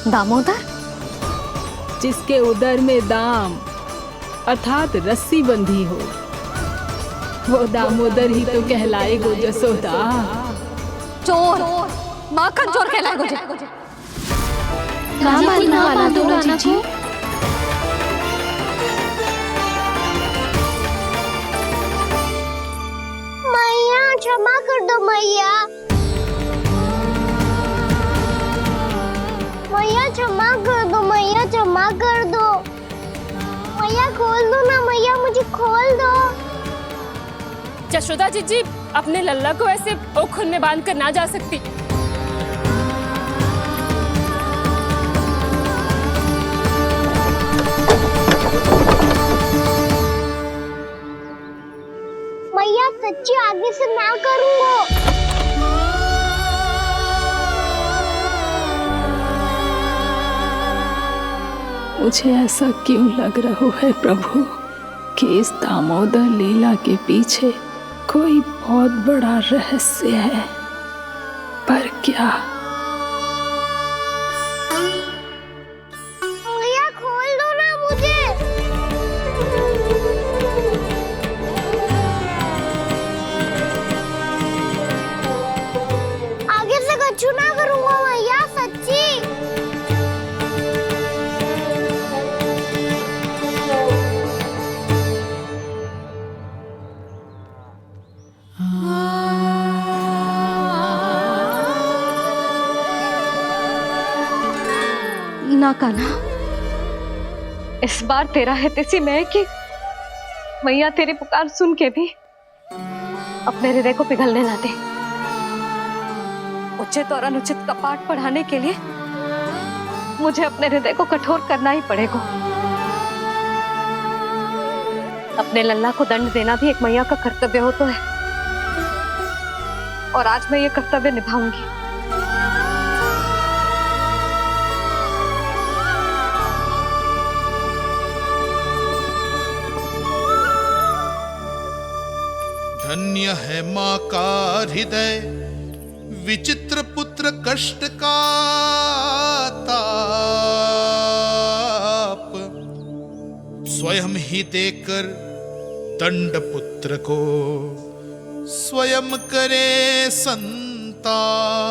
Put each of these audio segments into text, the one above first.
दामोदर? जिसके उदर में दाम अर्थात रस्सी बंधी हो, वो दामोदर ही तो कहलाए गो जसोदा। चोर, माखन चोर कहलाए गो। कहाँ मारना वाला दोनों जीजी? मैया क्षमा कर दो मैया। मैया क्षमा कर दो, मैया क्षमा कर दो। मैया खोल दो ना मैया, मुझे खोल दो। जशोदा जीजी अपने लल्ला को ऐसे ओखुन में बांध कर ना जा सकती। मैया सच्ची आगे से ना करूँगा। मुझे ऐसा क्यों लग रहा है प्रभु कि इस दामोदर लीला के पीछे कोई बहुत बड़ा रहस्य है, पर क्या? मैया खोल दो ना मुझे। आगे से कछु ना करूँगा मैया, सच्ची। ना कान्हा, इस बार तेरा है तेसी मैं कि मैया तेरी पुकार सुन के भी अपने हृदय को पिघलने ना दे। उचित और अनुचित कपाट पढ़ाने के लिए मुझे अपने हृदय को कठोर करना ही पड़ेगा। अपने लल्ला को दंड देना भी एक मैया का कर्तव्य हो तो है, और आज मैं ये कर्तव्य निभाऊंगी। धन्य है माँ का हृदय, विचित्र पुत्र कष्ट का ताप, स्वयं ही देकर दंड पुत्र को स्वयं करे संताप।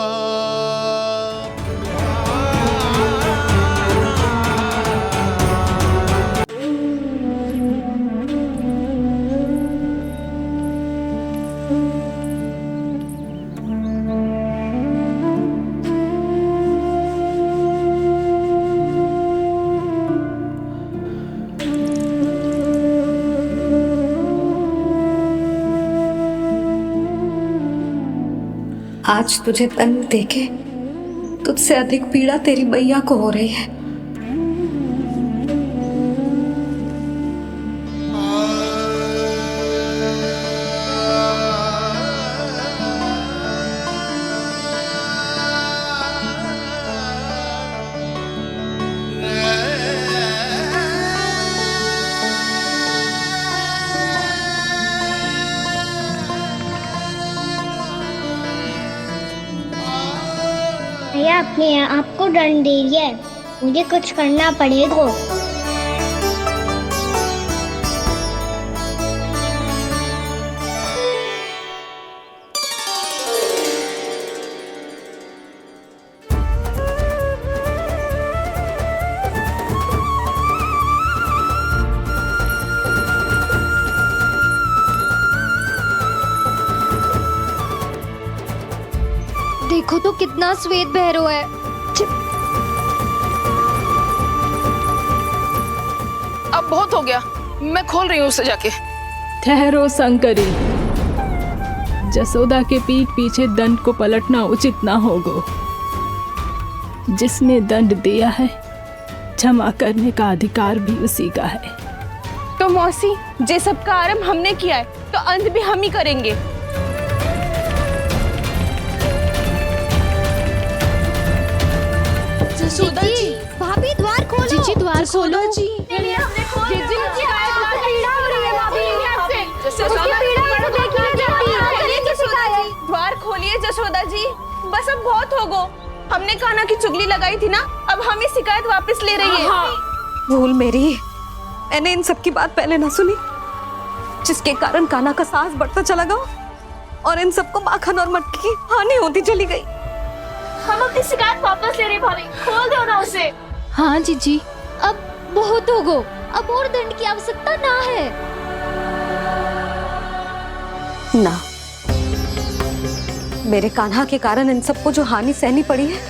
आज तुझे दंड देके तुझसे अधिक पीड़ा तेरी मैया को हो रही है। भैया अपने आप को दंड दे रही है, मुझे कुछ करना पड़ेगा। देखो तो कितना श्वेत भैरव है। अब बहुत हो गया, मैं खोल रही हूँ उसे जाके। ठहरो शंकरी, जसोदा के पीठ पीछे दंड को पलटना उचित ना होगा। जिसने दंड दिया है, क्षमा करने का अधिकार भी उसी का है। तो मौसी, जे सब का आरंभ हमने किया है तो अंत भी हम ही करेंगे। जसोदा जी, भाभी द्वार खोलो। जीजी द्वार खोलो। द्वार खोलिए जसोदा जी, बस अब बहुत हो गो। हमने कान्हा की चुगली लगाई थी ना, अब हम ही शिकायत वापस ले रही है। भूल मेरी, मैंने इन सब की बात पहले ना सुनी, जिसके कारण कान्हा का साहस बढ़ता चला गया और इन सबको माखन और मटकी की हानि होती चली गई। हम अपनी शिकायत वापस ले रहे भाभी, खोल दो ना उसे। हाँ जीजी, अब बहुत हो गो, अब और दंड की आवश्यकता ना है। ना, मेरे कान्हा के कारण इन सबको जो हानि सहनी पड़ी है,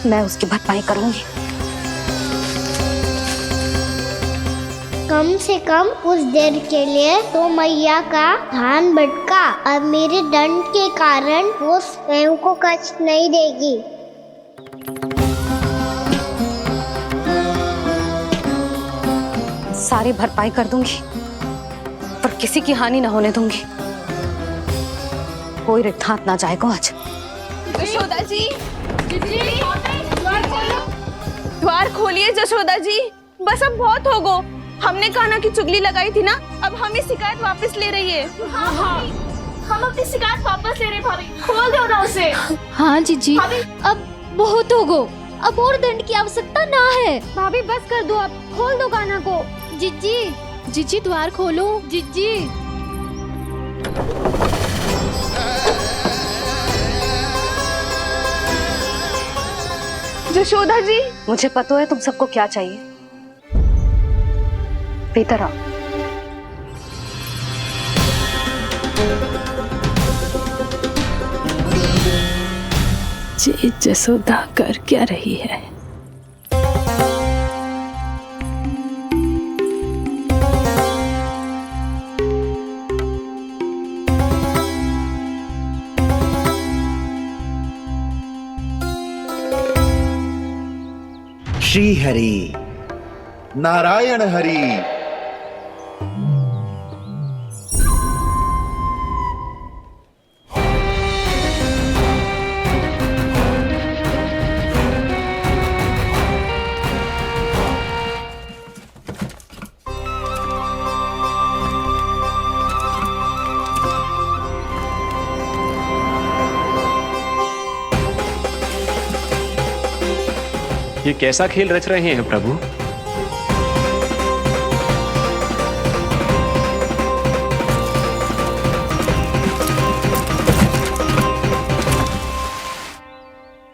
मैं उसकी भरपाई करूंगी। कम से कम उस देर के लिए तो मैया का ध्यान भटका और मेरे दंड के कारण वो स्वयं को कष्ट नहीं देगी। सारी भरपाई कर दूंगी, पर किसी की हानि ना होने दूंगी। कोई रिक्त हाथ ना जाएगा आज। जशोदा जी, द्वार खोलिए जशोदा जी, बस अब बहुत हो गो। हमने कान्हा की चुगली लगाई थी ना, अब हम ही शिकायत वापस ले रही है। हम अपनी शिकायत वापस ले रहे भाभी, खोल दो ना उसे। हाँ जीजी, अब बहुत हो गो, अब और दंड की आवश्यकता ना है। भाभी बस कर दो, अब खोल दो कान्हा को। जीजी, जीजी द्वार खोलो। जीजी, जशोदा जी, मुझे पता है तुम सबको क्या चाहिए। भीतर आओ। ये जसोदा कर क्या रही है? श्री हरि नारायण हरि। ये कैसा खेल रच रहे हैं प्रभु?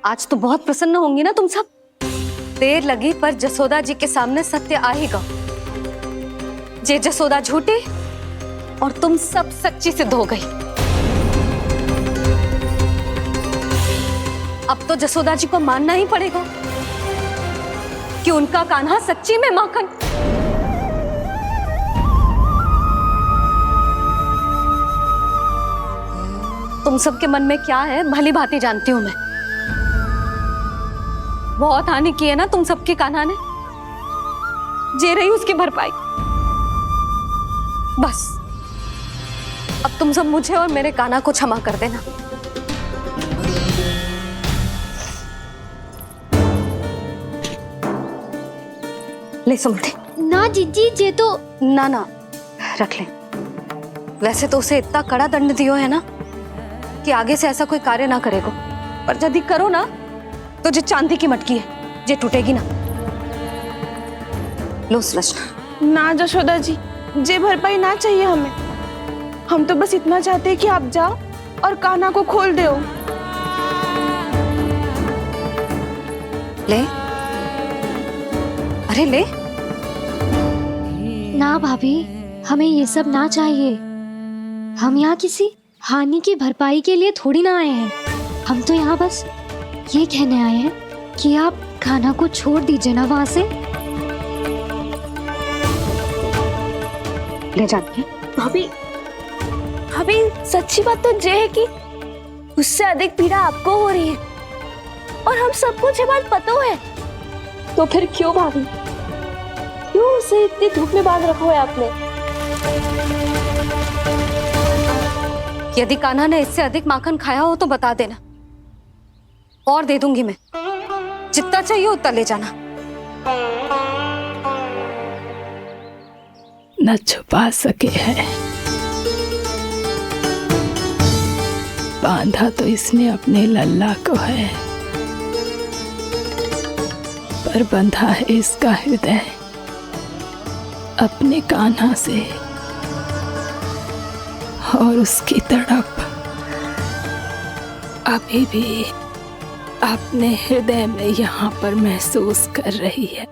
आज तो बहुत प्रसन्न होंगी ना तुम सब। देर लगी पर जसोदा जी के सामने सत्य आएगा। जे जसोदा झूठी और तुम सब सच्ची सिद्ध हो गई। अब तो जसोदा जी को मानना ही पड़ेगा कि उनका कान्हा सच्ची में माखन। तुम सबके मन में क्या है भली भांति जानती हूं मैं। बहुत हानि की है ना तुम सबके कान्हा ने, जे रही उसकी भरपाई। बस अब तुम सब मुझे और मेरे कान्हा को क्षमा कर देना। ले सुमति। ना जीजी, जे तो ना ना रख ले। वैसे तो उसे इतना कड़ा दंड दियो है ना कि आगे से ऐसा कोई कार्य ना करेगा, पर यदि करो ना तो जो चांदी की मटकी है जे टूटेगी ना। लो सुलक्षणा। ना जशोदा जी, जे भरपाई ना चाहिए हमें। हम तो बस इतना चाहते हैं कि आप जाओ और कान्हा को खोल दो। ले, अरे ले। ना भाभी, हमें ये सब ना चाहिए। हम यहाँ किसी हानि की भरपाई के लिए थोड़ी ना आए हैं। हम तो यहाँ बस ये कहने आए हैं कि आप कान्हा को छोड़ दीजिए ना वहां से। ले जाती भाभी, भाभी सच्ची बात तो ये है कि उससे अधिक पीड़ा आपको हो रही है और हम सबको ये बात पता है। तो फिर क्यों भाभी, क्यों उसे इतनी धूप में बांध रखा है आपने? यदि कान्हा ने इससे अधिक माखन खाया हो तो बता देना, और दे दूंगी मैं। जितना चाहिए उतना ले जाना। न छुपा सके हैं बांधा तो इसने अपने लल्ला को है, पर बंधा है इसका हृदय अपने कान्हा से, और उसकी तड़प अभी भी अपने हृदय में यहाँ पर महसूस कर रही है।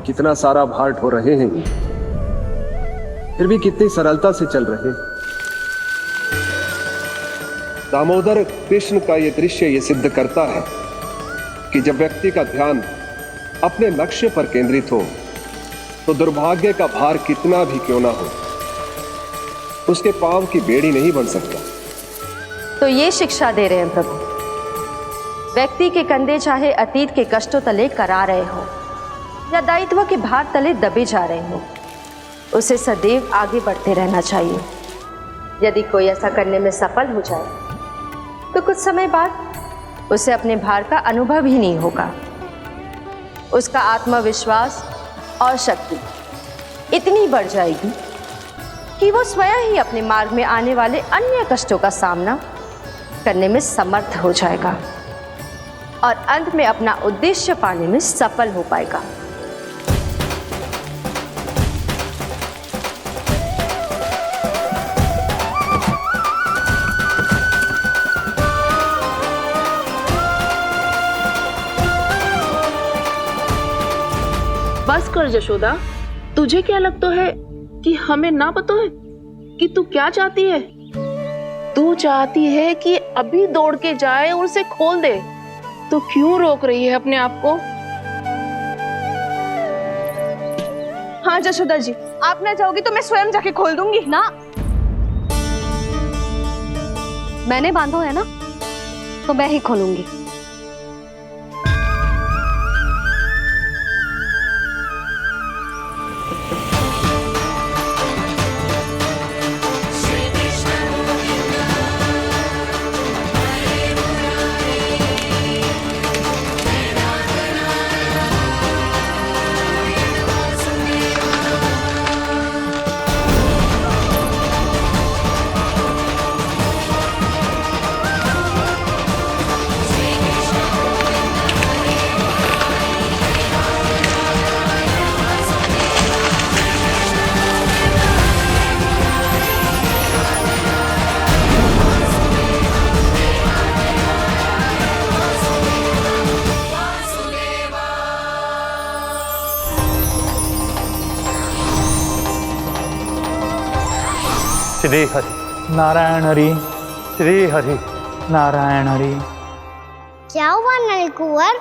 कितना सारा भार ढो रहे हैं, फिर भी कितनी सरलता से चल रहे हैं। दामोदर कृष्ण का ये दृश्य ये सिद्ध करता है कि जब व्यक्ति का ध्यान अपने लक्ष्य पर केंद्रित हो तो दुर्भाग्य का भार कितना भी क्यों ना हो, उसके पांव की बेड़ी नहीं बन सकता। तो ये शिक्षा दे रहे हैं प्रभु, व्यक्ति के कंधे चाहे अतीत के कष्टों तले करा रहे हो या दायित्व के भार तले दबे जा रहे हो, उसे सदैव आगे बढ़ते रहना चाहिए। यदि कोई ऐसा करने में सफल हो जाए तो कुछ समय बाद उसे अपने भार का अनुभव ही नहीं होगा। उसका आत्मविश्वास और शक्ति इतनी बढ़ जाएगी कि वो स्वयं ही अपने मार्ग में आने वाले अन्य कष्टों का सामना करने में समर्थ हो जाएगा और अंत में अपना उद्देश्य पाने में सफल हो पाएगा। बस कर जशोदा, तुझे क्या लगता है कि हमें ना पता है कि तू क्या चाहती है? तू चाहती है कि अभी दौड़ के जाए और उसे खोल दे, तो क्यों रोक रही है अपने आप को? हाँ जशोदा जी, आप ना चाहोगी तो मैं स्वयं जाके खोल दूंगी। ना, मैंने बांधो है ना, तो मैं ही खोलूंगी। श्री हरि नारायण हरि, श्री हरि नारायण हरि। क्या हुआ नलकुंवर?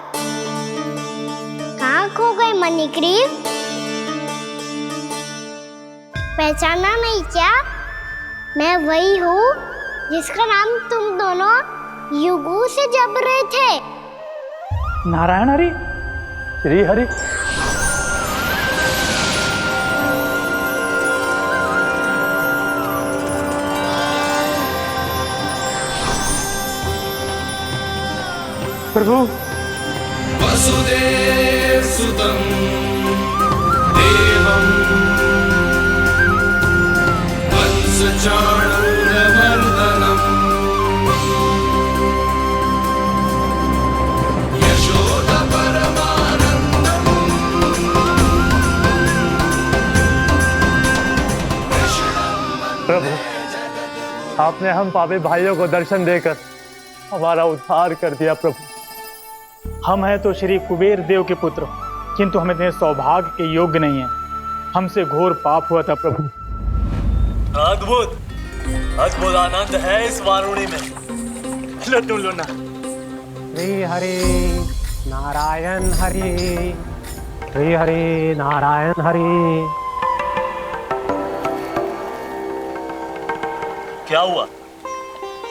कहाँ खो गए मणिग्रीव? पहचाना नहीं क्या? मैं वही हूँ जिसका नाम तुम दोनों युगों से जप रहे थे। नारायण हरि, श्री हरि। प्रभु, वसुदेव सुतं देवं वंशचाणूरमर्दनम् यशोदा परमानन्दम् प्रभु, आपने हम पापी भाइयों को दर्शन देकर हमारा उद्धार कर दिया। प्रभु, हम हैं तो श्री कुबेर देव के पुत्र, किंतु हम इतने सौभाग्य के योग्य नहीं हैं। हमसे घोर पाप हुआ था प्रभु। अद्भुत अद्भुत आनंद है इस वारुणी में। लड्डू लो ना। श्री हरि नारायण हरि, श्री हरि नारायण हरि। क्या हुआ?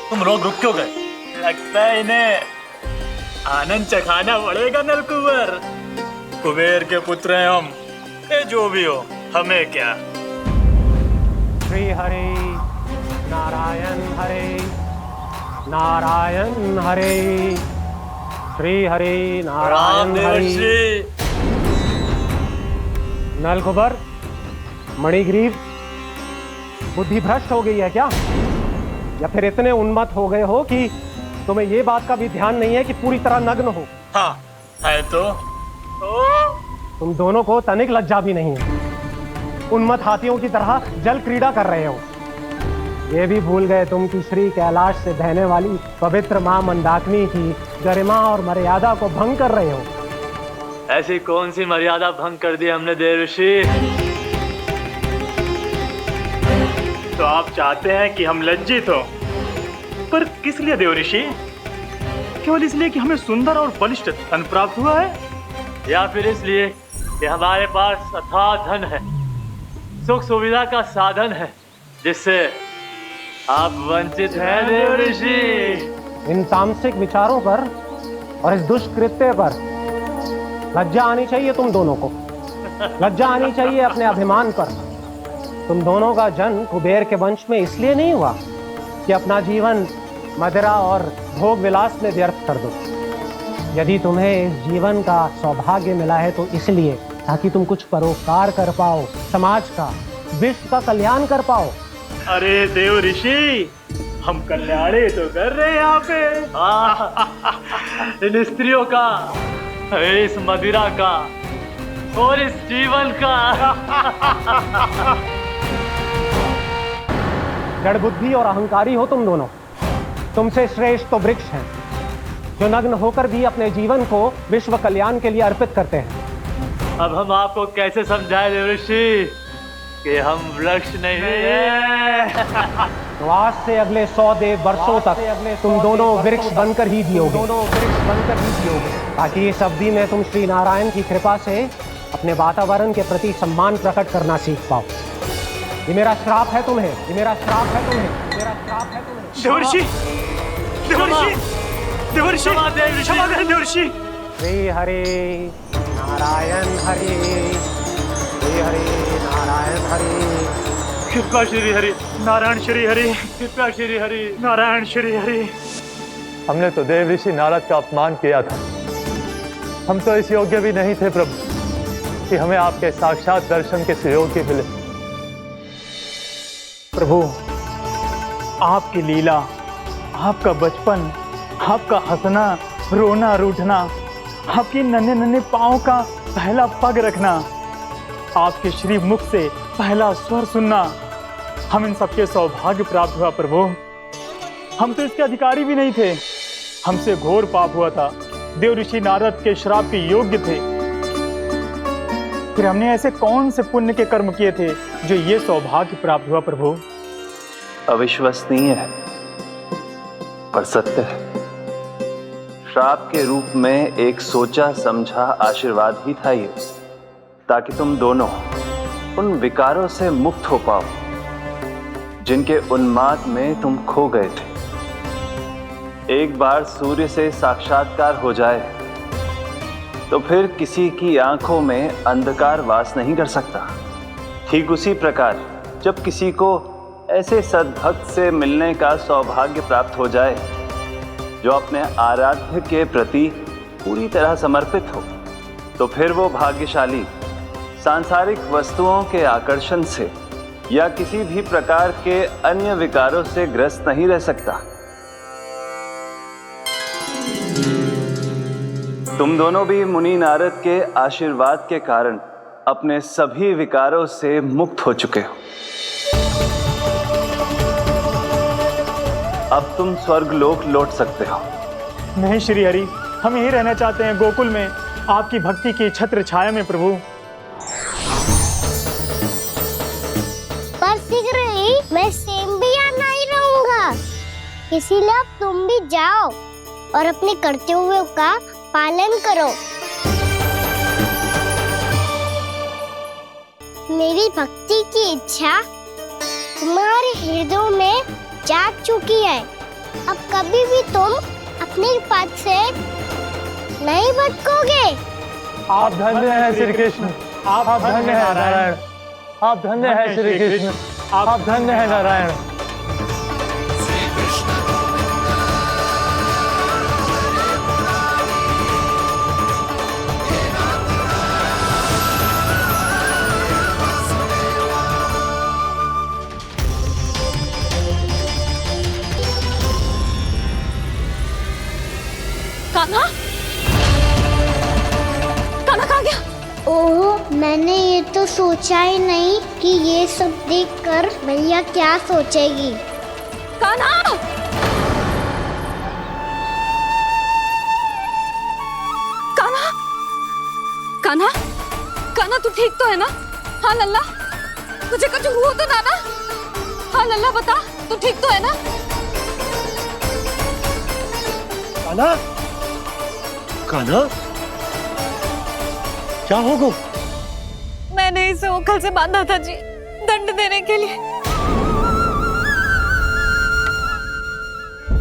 तुम लोग रुक क्यों गए? लगता है इन्हें आनंद चखाना पड़ेगा नलकुंवर। कुबेर के पुत्र हैं हम, ये जो भी हो हमें क्या। श्री हरि नारायण हरि, नारायण हरि, श्री हरि नारायण हरि। नलकुंवर, मणिग्रीव, बुद्धि भ्रष्ट हो गई है क्या? या फिर इतने उन्मत्त हो गए हो कि तुम्हें ये बात का भी ध्यान नहीं है कि पूरी तरह नग्न हो? हाँ है तो तुम दोनों को तनिक लज्जा भी नहीं है। उन्मत्त हाथियों की तरह जल क्रीड़ा कर रहे हो। ये भी भूल गए तुम कि श्री कैलाश से बहने वाली पवित्र मां मंदाकिनी की गरिमा और मर्यादा को भंग कर रहे हो। ऐसी कौन सी मर्यादा भंग कर दी हमने देवर्षि? तो आप चाहते हैं कि हम लज्जित हो, पर किस लिए देवर्षि? केवल इसलिए कि हमें सुंदर और बलिष्ठ धन प्राप्त हुआ है, या फिर इसलिए कि हमारे पास अथाह धन है, सुख सुविधा का साधन है, जिससे आप वंचित हैं देवर्षि? इन तामसिक विचारों पर और इस दुष्कृत्य पर लज्जा आनी चाहिए तुम दोनों को। लज्जा आनी चाहिए अपने अभिमान पर। तुम दोनों का जन्म कुबेर के वंश में इसलिए नहीं हुआ कि अपना जीवन मदिरा और भोग विलास में व्यर्थ कर दो। यदि तुम्हें इस जीवन का सौभाग्य मिला है तो इसलिए ताकि तुम कुछ परोपकार कर पाओ, समाज का, विश्व का कल्याण कर पाओ। अरे देव ऋषि, हम कल्याणी तो कर रहे हैं यहाँ पे। इन स्त्रियों का, इस मदिरा का और इस जीवन का। जड़ बुद्धि और अहंकारी हो तुम दोनों। तुमसे श्रेष्ठ तो वृक्ष हैं, जो नग्न होकर भी अपने जीवन को विश्व कल्याण के लिए अर्पित करते हैं। अब हम आपको कैसे समझाएं देवर्षि कि हम वृक्ष नहीं हैं? तो आज से अगले 100 देव वर्षों तक तुम दोनों वृक्ष बनकर ही जियोगे। ताकि इस अवधि में तुम श्री नारायण की कृपा से अपने वातावरण के प्रति सम्मान प्रकट करना सीख पाओ। ये मेरा श्राप है तुम्हें, ये मेरा श्राप है तुम्हें, मेरा श्राप है तुम्हें। देवर्षि, देवर्षि, देवर्षि, क्षमा करें देवर्षि। श्री हरि नारायण हरि, श्री हरि नारायण हरि। कृपा श्री हरि नारायण श्री हरि, कृपा श्री हरि नारायण श्री हरि। हमने तो देव ऋषि नारद का अपमान किया था। हम तो इस योग्य भी नहीं थे प्रभु कि हमें आपके साक्षात दर्शन के सुयोग्य मिले। प्रभु, आपकी लीला, आपका बचपन, आपका हंसना, रोना, रूठना, आपकी नन्हे नन्हे पाँव का पहला पग रखना, आपके श्री मुख से पहला स्वर सुनना, हम इन सबके सौभाग्य प्राप्त हुआ प्रभु। हम तो इसके अधिकारी भी नहीं थे। हमसे घोर पाप हुआ था, देव ऋषि नारद के श्राप के योग्य थे। फिर हमने ऐसे कौन से पुण्य के कर्म किए थे जो ये सौभाग्य प्राप्त हुआ प्रभु? अविश्वसनीय है पर सत्य है। श्राप के रूप में एक सोचा समझा आशीर्वाद ही था ये, ताकि तुम दोनों उन विकारों से मुक्त हो पाओ जिनके उन्माद में तुम खो गए थे। एक बार सूर्य से साक्षात्कार हो जाए तो फिर किसी की आंखों में अंधकार वास नहीं कर सकता। ठीक उसी प्रकार जब किसी को ऐसे सद्भक्त से मिलने का सौभाग्य प्राप्त हो जाए जो अपने आराध्य के प्रति पूरी तरह समर्पित हो, तो फिर वो भाग्यशाली सांसारिक वस्तुओं के आकर्षण से या किसी भी प्रकार के अन्य विकारों से ग्रस्त नहीं रह सकता। तुम दोनों भी मुनि नारद के आशीर्वाद के कारण अपने सभी विकारों से मुक्त हो चुके हो। अब तुम स्वर्गलोक लौट सकते हो। नहीं श्री हरि, हम यही रहना चाहते हैं गोकुल में, आपकी भक्ति की छत्र छाया में प्रभु। पर शीघ्र ही मैं सेम्बिया नहीं रहूंगा, इसीलिए अब तुम भी जाओ और अपने कर्तव्यों का पालन करो। मेरी भक्ति की इच्छा तुम्हारे हृदयों में जाग चुकी है। अब कभी भी तुम अपने पद से नहीं भटकोगे। आप धन्य हैं श्री कृष्ण, आप धन्य हैं नारायण, आप धन्य हैं श्री कृष्ण, आप धन्य हैं नारायण। तो सोचा ही नहीं कि ये सब देखकर मैया क्या सोचेगी। कान्हा! कान्हा! कान्हा! कान्हा तू ठीक तो है ना? हाँ लल्ला, तुझे कुछ हुआ तो ना? हाँ लल्ला बता, तू ठीक तो है ना? कान्हा, कान्हा, क्या होगा? मैंने इसे ओखल से बांधा था जी, दंड देने के लिए।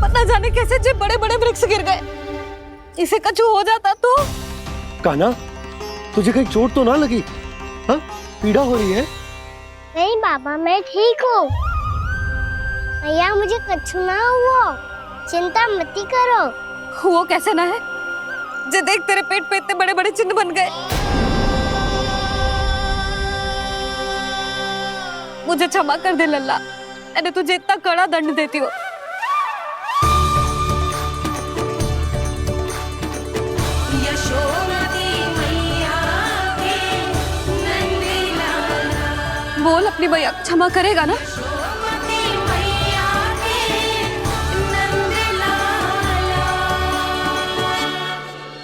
पता जाने कैसे जो बड़े बड़े वृक्ष गिर गए, इसे कुछ हो जाता तो। कान्हा, तुझे कहीं चोट तो ना लगी? हाँ, पीड़ा हो रही है? नहीं बाबा, मैं ठीक हूँ। भैया मुझे कुछ ना हुआ, चिंता मत करो। वो कैसे ना है? जे देख तेरे पेट पे इतने बड़े बड़े चिन्ह बन गए। मुझे क्षमा कर दे लल्ला, मैंने तुझे इतना कड़ा दंड देती हो। बोल अपनी भैया क्षमा करेगा ना?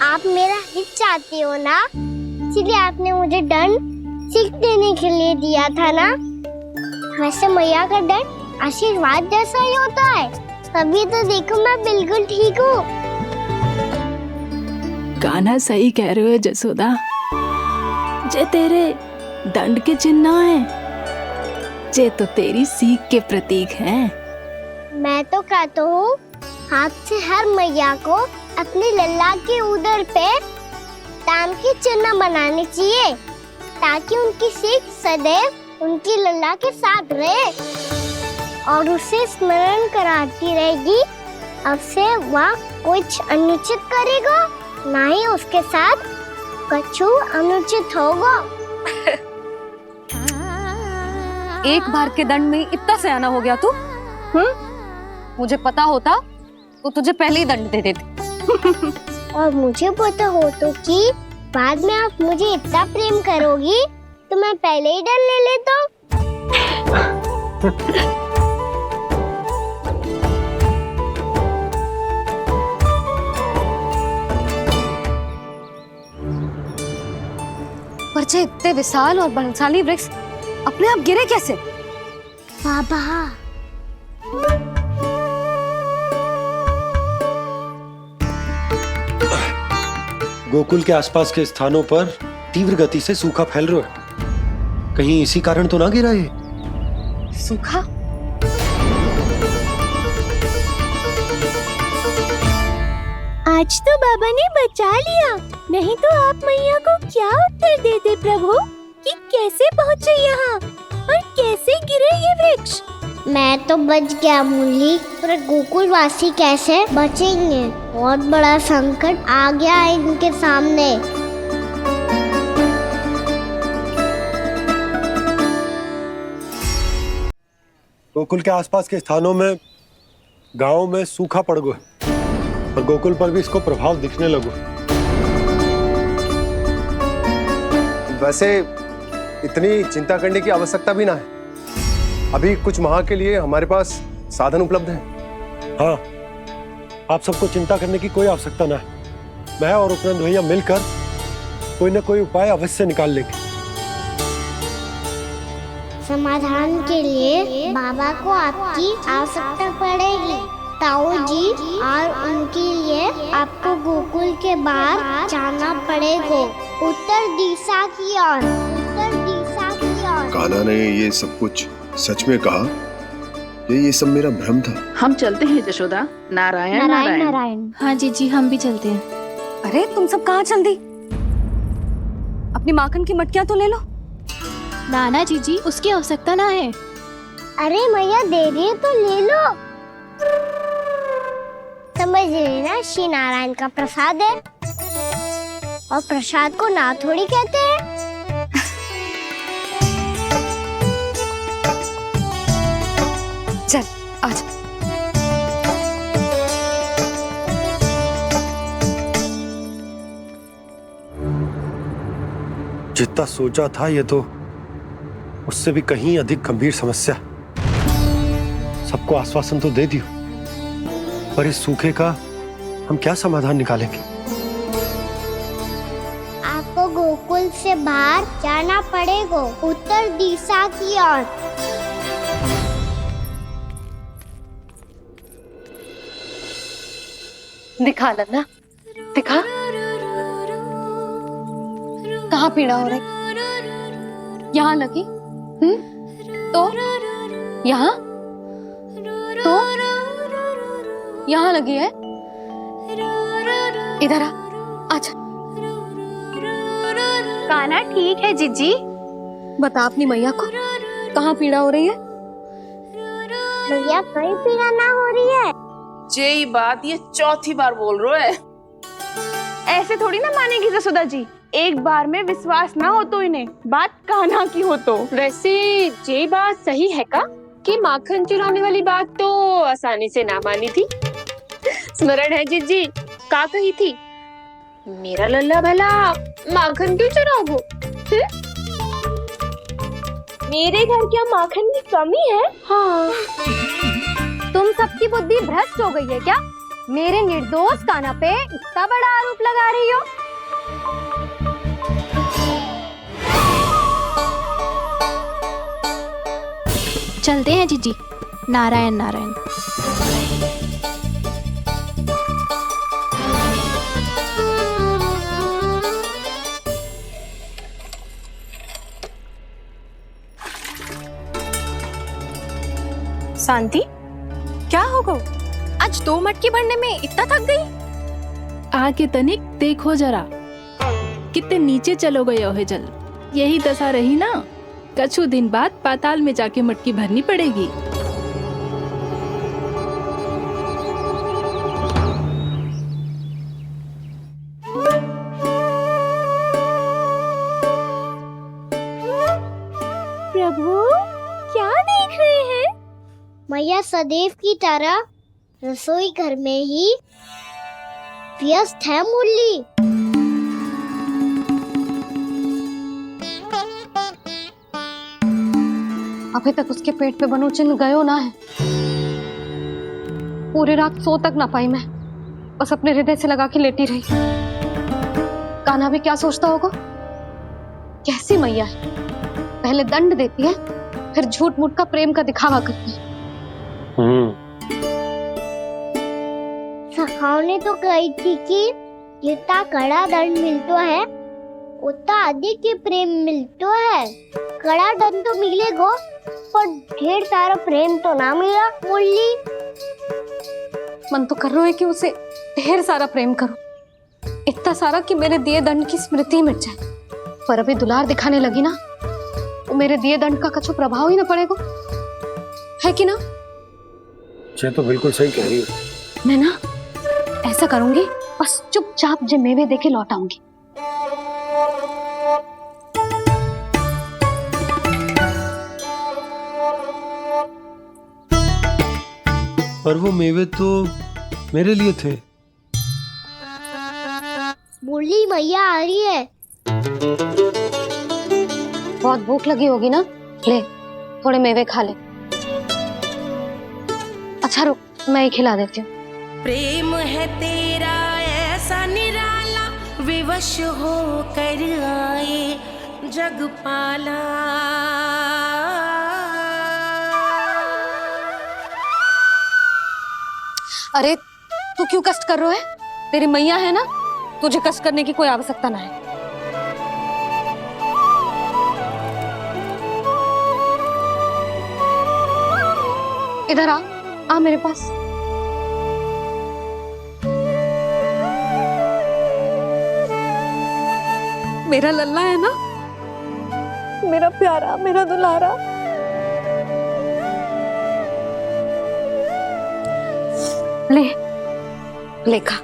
आप मेरा हित चाहते हो ना, इसलिए आपने मुझे दंड सीख देने के लिए दिया था ना। वैसे मैया का दंड आशीर्वाद जैसा ही होता है, तभी तो देखो मैं बिल्कुल ठीक हूँ। कान्हा सही कह रहे हो जसोदा, जे तेरे दंड के चिन्ह है, जे तो तेरी सीख के प्रतीक हैं। मैं तो कहता हूँ हाथ से हर मैया को अपनी लल्ला के उदर पे ताम के चिन्ह बनाने चाहिए, ताकि उनकी सीख सदैव उनकी लल्ला के साथ रहे और उसे स्मरण कराती रहेगी। अब से वह कुछ अनुचित करेगा, ना ही उसके साथ कुछ अनुचित होगा। एक बार के दंड में इतना सयाना हो गया तू? मुझे पता होता तो तुझे पहले ही दंड दे देती। और मुझे पता हो तो कि बाद में आप मुझे इतना प्रेम करोगी तो मैं पहले ही दंड ले लेता। पर जे इतने विशाल और बलशाली वृक्ष अपने आप गिरे कैसे? बाबा, गोकुल के आसपास के स्थानों पर तीव्र गति से सूखा फैल रहा है, कहीं इसी कारण तो ना गिरा ये? सूखा? आज तो बाबा ने बचा लिया, नहीं तो आप मैया को क्या उत्तर देते प्रभु कि कैसे पहुँचे यहाँ और कैसे गिरे ये वृक्ष? मैं तो बच गया मुरली, पर गोकुलवासी कैसे बचेंगे? बहुत बड़ा संकट आ गया है इनके सामने। गोकुल के आसपास के स्थानों में, गांव में सूखा पड़ गया और गोकुल पर भी इसको प्रभाव दिखने लगा। वैसे इतनी चिंता करने की आवश्यकता भी ना है, अभी कुछ माह के लिए हमारे पास साधन उपलब्ध है। हाँ, आप सबको चिंता करने की कोई आवश्यकता ना है। मैं और उपनंद भैया मिलकर कोई न कोई उपाय अवश्य निकाल लेंगे। समाधान के लिए बाबा को आपकी आवश्यकता पड़ेगी। ताऊ जी और उनके लिए आपको गोकुल के बाहर जाना पड़ेगा, उत्तर दिशा की ओर। उत्तर दिशा की ओर। कान्हा ने ये सब कुछ सच में कहा? ये सब मेरा भ्रम था? हम चलते हैं जशोदा। नारायण नारायण नारायण। हाँ जी हम भी चलते हैं। अरे तुम सब कहाँ चल दी? अपनी माखन की मटकियाँ तो ले लो। नाना जी उसकी आवश्यकता ना है। अरे मैया दे रही है तो ले लो। समझ लेना, श्री नारायण का प्रसाद है और प्रसाद को ना थोड़ी कहते हैं। चल आजा। जितना सोचा था ये तो उससे भी कहीं अधिक गंभीर समस्या। सबको आश्वासन तो दे दियो, पर इस सूखे का हम क्या समाधान निकालेंगे? आपको गोकुल से बाहर जाना पड़ेगा, उत्तर दिशा की ओर। दिखा लल्ला, दिखा। कहाँ पीड़ा हो रही? यहाँ लगी? तो यहाँ तो यहाँ लगी है। इधर आ, आजा। कान्हा ठीक है जीजी। बता अपनी मैया को कहाँ पीड़ा हो रही है? भैया कहीं पीड़ा ना हो रही है। यही बात ये चौथी बार बोल रहे है। ऐसे थोड़ी ना मानेगी जसोदा जी। एक बार में विश्वास ना हो तो इन्हें बात कान्हा की हो तो। वैसे ये बात सही है का कि माखन चुराने वाली बात तो आसानी से ना मानी थी। स्मरण है जीजी का कही थी, मेरा लल्ला भला माखन क्यों चुराओगे? मेरे घर क्या माखन की कमी है? हाँ। तुम सबकी बुद्धि भ्रष्ट हो गई है क्या? मेरे निर्दोष कान्हा पे इतना बड़ा आरोप लगा रही हो? चलते हैं जीजी। नारायण नारायण। शांति, क्या हो गो? आज 2 मटकी भरने में इतना थक गई? आके तनिक देखो जरा, कितने नीचे चलो गए हो जल। यही दशा रही ना, कछु दिन बाद पाताल में जाके मटकी भरनी पड़ेगी। प्रभु क्या देख रहे हैं? मैया सदैव की तरह रसोई घर में ही व्यस्त है मुरली। अभी तक उसके पेट पे बनो चिन्ह गयो ना है। पूरी रात सो तक ना पाई मैं, बस अपने हृदय से लगा के लेटी रही। कान्हा भी क्या सोचता होगा? कैसी मैया है, पहले दंड देती है फिर झूठ मूठ का प्रेम का दिखावा करती है। सखाओ ने तो कही थी कि जितना कड़ा दंड मिलता है उतना अधिक ही प्रेम मिलता है। कड़ा दंड तो मिलेगा पर ढेर सारा प्रेम तो ना मिला मुरली। मन तो कर रहा है कि उसे ढेर सारा प्रेम करूं, इतना सारा कि मेरे दिए दंड की स्मृति मिट जाए। पर अभी दुलार दिखाने लगी ना, वो मेरे दिए दंड का कछु प्रभाव ही ना पड़ेगा, है कि ना? ये तो बिल्कुल सही कह रही हो। मैं ना ऐसा करूंगी, बस चुपचाप जे मेवे देके लौट आऊंगी। पर वो मेवे तो मेरे लिए थे। मुरली मैया आ रही है। बहुत भूख लगी होगी ना, ले थोड़े मेवे खा ले। अच्छा रुक, मैं ही खिला देती हूँ। प्रेम है तेरा ऐसा निराला, विवश हो कर आए जग पाला। अरे तू क्यों कष्ट कर रहा है? तेरी मैया है ना, तुझे कष्ट करने की कोई आवश्यकता ना है। इधर आ मेरे पास। मेरा लल्ला है ना, मेरा प्यारा, मेरा दुलारा। ले ले खा,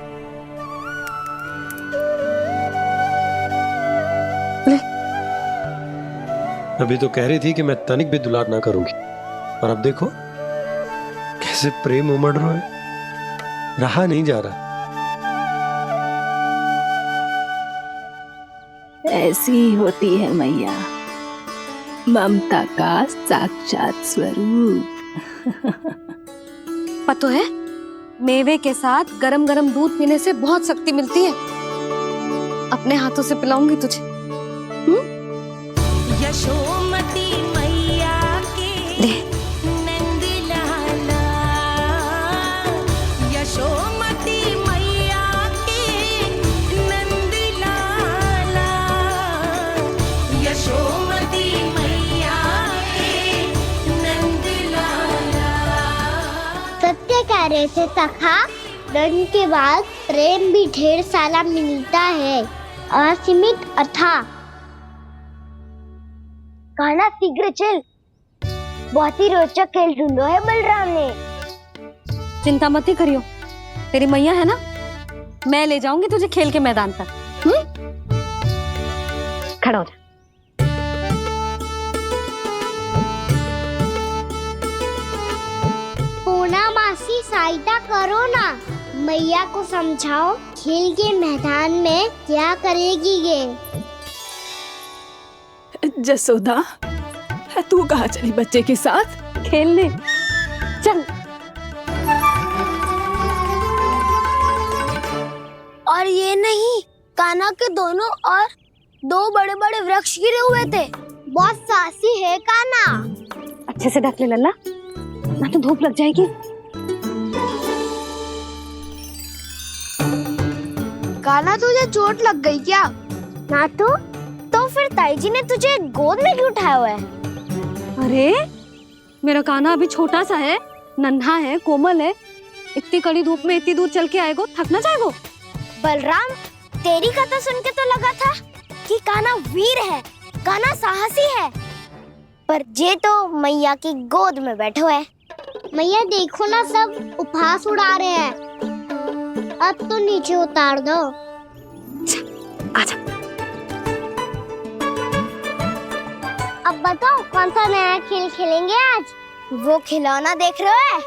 ले। अभी तो कह रही थी कि मैं तनिक भी दुलार ना करूंगी, और अब देखो कैसे प्रेम उमड़ रहा है, रहा नहीं जा रहा। ऐसी ही होती है मैया, ममता का साक्षात स्वरूप। पता है, मेवे के साथ गरम गरम दूध पीने से बहुत शक्ति मिलती है। अपने हाथों से पिलाऊंगी तुझे। यशोमती मैया के नंद लाला, यशोमती मैया के नंद लाला, यशोमती मैया के नंद लाला। सत्य कह रहे थे सखा, दंड के बाद प्रेम भी ढेर सारा मिलता है, असीमित अथाह। गाना शीघ्र चल, बहुत ही रोचक खेल ढूंढो है बलराम ने। चिंता मत ही करियो, तेरी मैया है ना, मैं ले जाऊंगी तुझे खेल के मैदान तक। खड़ा हो जा। पूना मासी सहायता करो ना, मैया को समझाओ खेल के मैदान में क्या करेगी ये। जसोदा, तू कहाँ चली बच्चे के साथ? खेलने चल। और ये नहीं, कान्हा के दोनों और दो बड़े बड़े वृक्ष गिरे हुए थे। बहुत साहसी है कान्हा। अच्छे से ढक ले लल्ला, ना तो धूप लग जाएगी। कान्हा तुझे चोट लग गई क्या? ना तो फिर ताई जी ने तुझे गोद में क्यों उठाया हुआ है? अरे मेरा कान्हा अभी छोटा सा है, नन्हा है, कोमल है। इतनी कड़ी धूप में इतनी दूर चल के आएगा, थक ना जाएगा। बलराम, तेरी कथा सुन के तो लगा था कि कान्हा वीर है, कान्हा साहसी है, पर ये तो मैया की गोद में बैठे हुए है। मैया देखो ना, सब उपहास उड़ा रहे हैं। अब तो नीचे उतार दो। आजा। अब बताओ कौन सा नया खेल खेलेंगे आज? वो खिलौना देख रहे हो?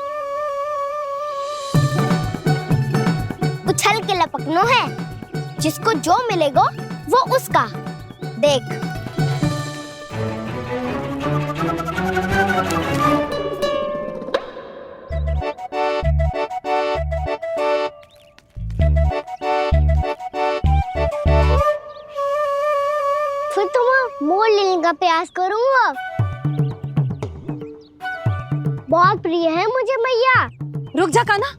उछल के लपकनो है, जिसको जो मिलेगा वो उसका। देख। फिर तुम मोड़ लेने का प्रयास करूंगा। बहुत प्रिय है मुझे मैया। रुक जा कान्हा,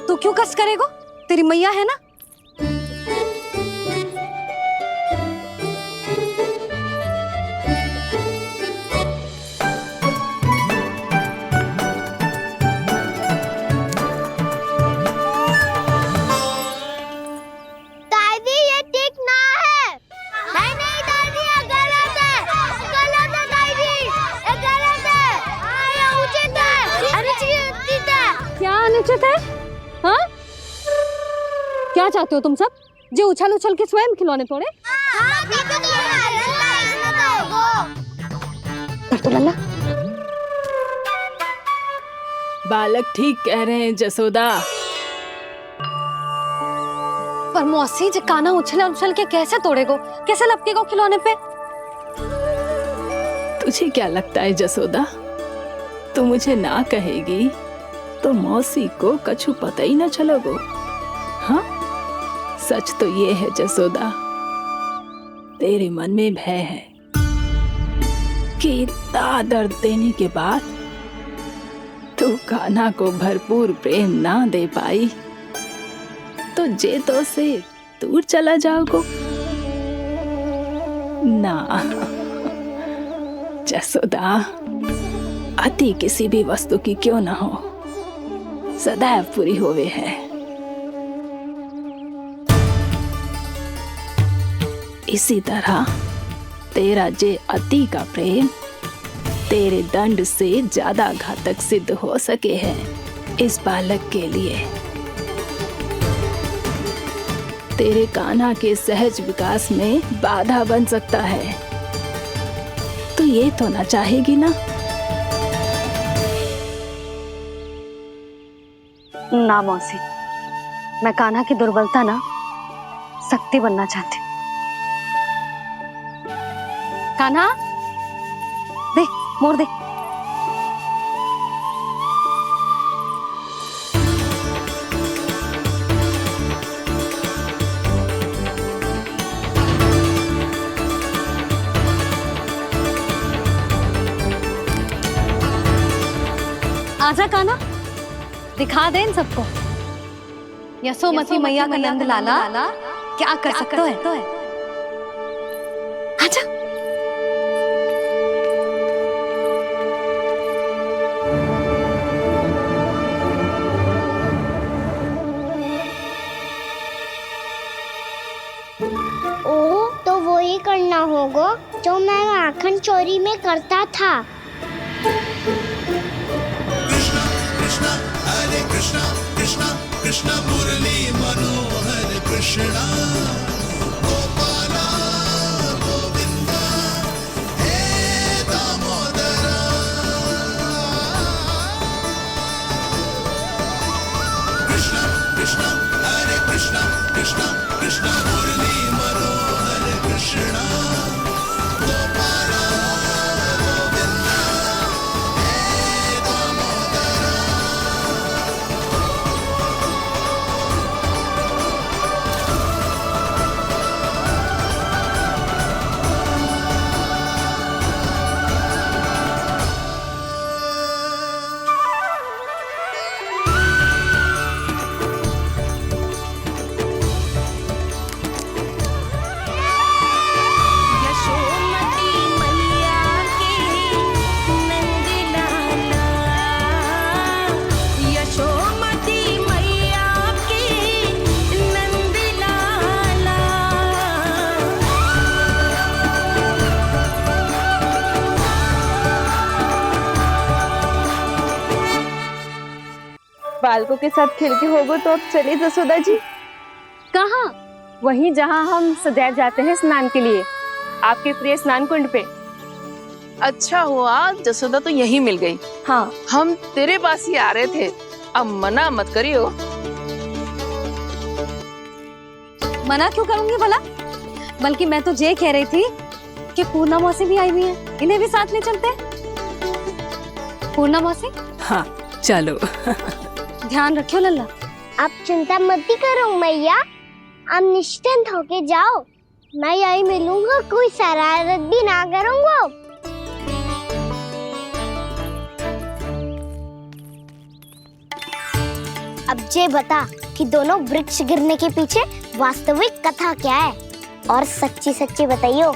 तू क्यों कष्ट करेगा? तेरी मैया है ना। दादी ये ठीक ना है। नहीं नहीं दादी, ये गलत है, गलत है दादी, ये गलत है, ये उचित है, अनुचित है। क्या अनुचित है? हाँ? क्या चाहते हो तुम सब? जो उछल उछल के स्वयं खिलौने तोड़े? तो लल्ला, बालक ठीक कह रहे हैं जसोदा। पर मौसी, जो कान्हा उछल उछल के कैसे तोड़ेगो, कैसे लपकेगो खिलौने पे? तुझे क्या लगता है जसोदा, तू मुझे ना कहेगी तो मौसी को कछु पता ही ना चलोगो। हाँ, सच तो ये है जसोदा, तेरे मन में भय है कि इतना दर्द देने के बाद तू कान्हा को भरपूर प्रेम ना दे पाई तो जे तो से दूर चला जाओगो ना। जसोदा, अति किसी भी वस्तु की क्यों ना हो, सदैव पूरी होवे है। इसी तरह तेरा जे अति का प्रेम तेरे दंड से ज्यादा घातक सिद्ध हो सके है इस बालक के लिए। तेरे कान्हा के सहज विकास में बाधा बन सकता है, तो ये तो ना चाहेगी ना? ना मौसी, मैं कान्हा की दुर्बलता ना शक्ति बनना चाहती हूँ। कान्हा, दे मोड़ दे। आजा कान्हा, दिखा दे इन सबको यशोमती मैया का नंद लाला क्या कर सकता है। आजा। ओ तो वो ही करना होगा जो मैं माखन चोरी में करता था। कृष्णा कृष्णा मुरली मनोहर कृष्णा गोपाला गोविंदा हे दामोदरा। कृष्णा कृष्णा हरे कृष्णा कृष्णा कृष्णा मुरली मनोहर कृष्णा गोपाला गोविंदा हे दामोदरा। यशोमती मैया के नंद लाला, यशोमती मैया के नंद लाला। बालकों के साथ खेल के होगो तो अब चलिए जसोदा जी। कहाँ? वहीं जहाँ हम सदैव जाते हैं स्नान के लिए, आपके प्रिय स्नान कुंड पे। अच्छा हुआ जसोदा तो यही मिल गई। हाँ, हम तेरे पास ही आ रहे थे, अब मना मत करियो। मना क्यों करूंगी भला? बल्कि मैं तो ये कह रही थी कि पूर्णा मौसी भी आई हुई है, इन्हें भी साथ ले चलते हैं। पूर्णा मौसी, हाँ चलो। ध्यान रखियो लल्ला। आप चिंता मत करो मैया, आप निश्चिंत होके जाओ, मैं यही मिलूंगा, कोई शरारत भी ना करूंगा। अब ये बता कि दोनों वृक्ष गिरने के पीछे वास्तविक कथा क्या है, और सच्ची सच्ची बताइयो।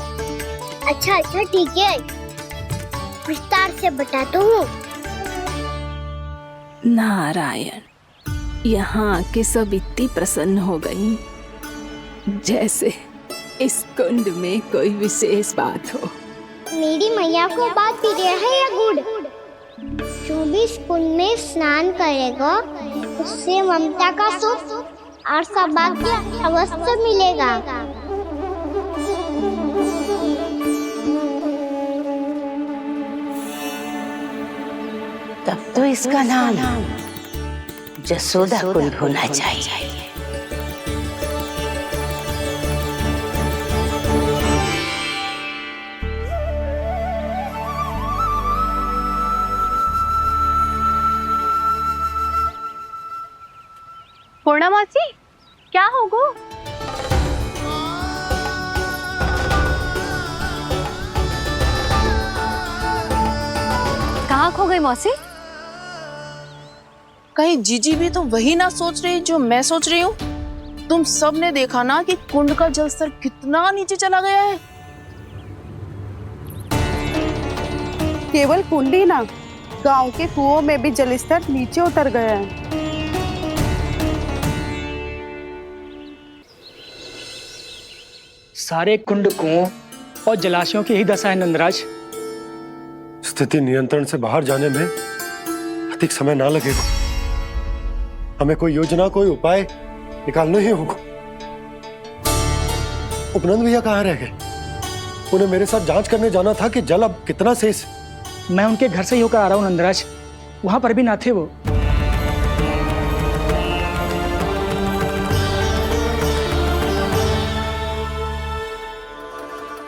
अच्छा ठीक है, विस्तार से बताता हूँ। नारायण, यहाँ के सब इतनी प्रसन्न हो गई जैसे इस कुंड में कोई विशेष बात हो। मेरी मैया को बात प्रिय है या गुड़? जो भी इस कुंड में स्नान करेगा उससे ममता का सुख और सौभाग्य अवश्य मिलेगा। तब तो इसका नाम जसोदा कुंड होना चाहिए। पूर्णा मौसी, क्या होगो? कहाँ खो गई मौसी? कहीं जीजी भी तो वही ना सोच रही जो मैं सोच रही हूँ। तुम सब ने देखा ना कि कुंड का जलस्तर कितना नीचे चला गया है। केवल कुंड ही ना, गांव के कुओं में भी जलस्तर नीचे उतर गया है। सारे कुंड कुओं और जलाशयों की ही दशा है नंदराज। स्थिति नियंत्रण से बाहर जाने में अधिक समय ना लगेगा। हमें कोई योजना, कोई उपाय निकालना ही होगा। उपनंद भैया कहाँ रह गए? उन्हें मेरे साथ जांच करने जाना था कि जल अब कितना शेष। मैं उनके घर से ही होकर आ रहा हूँ नंदराज, वहां पर भी ना थे वो।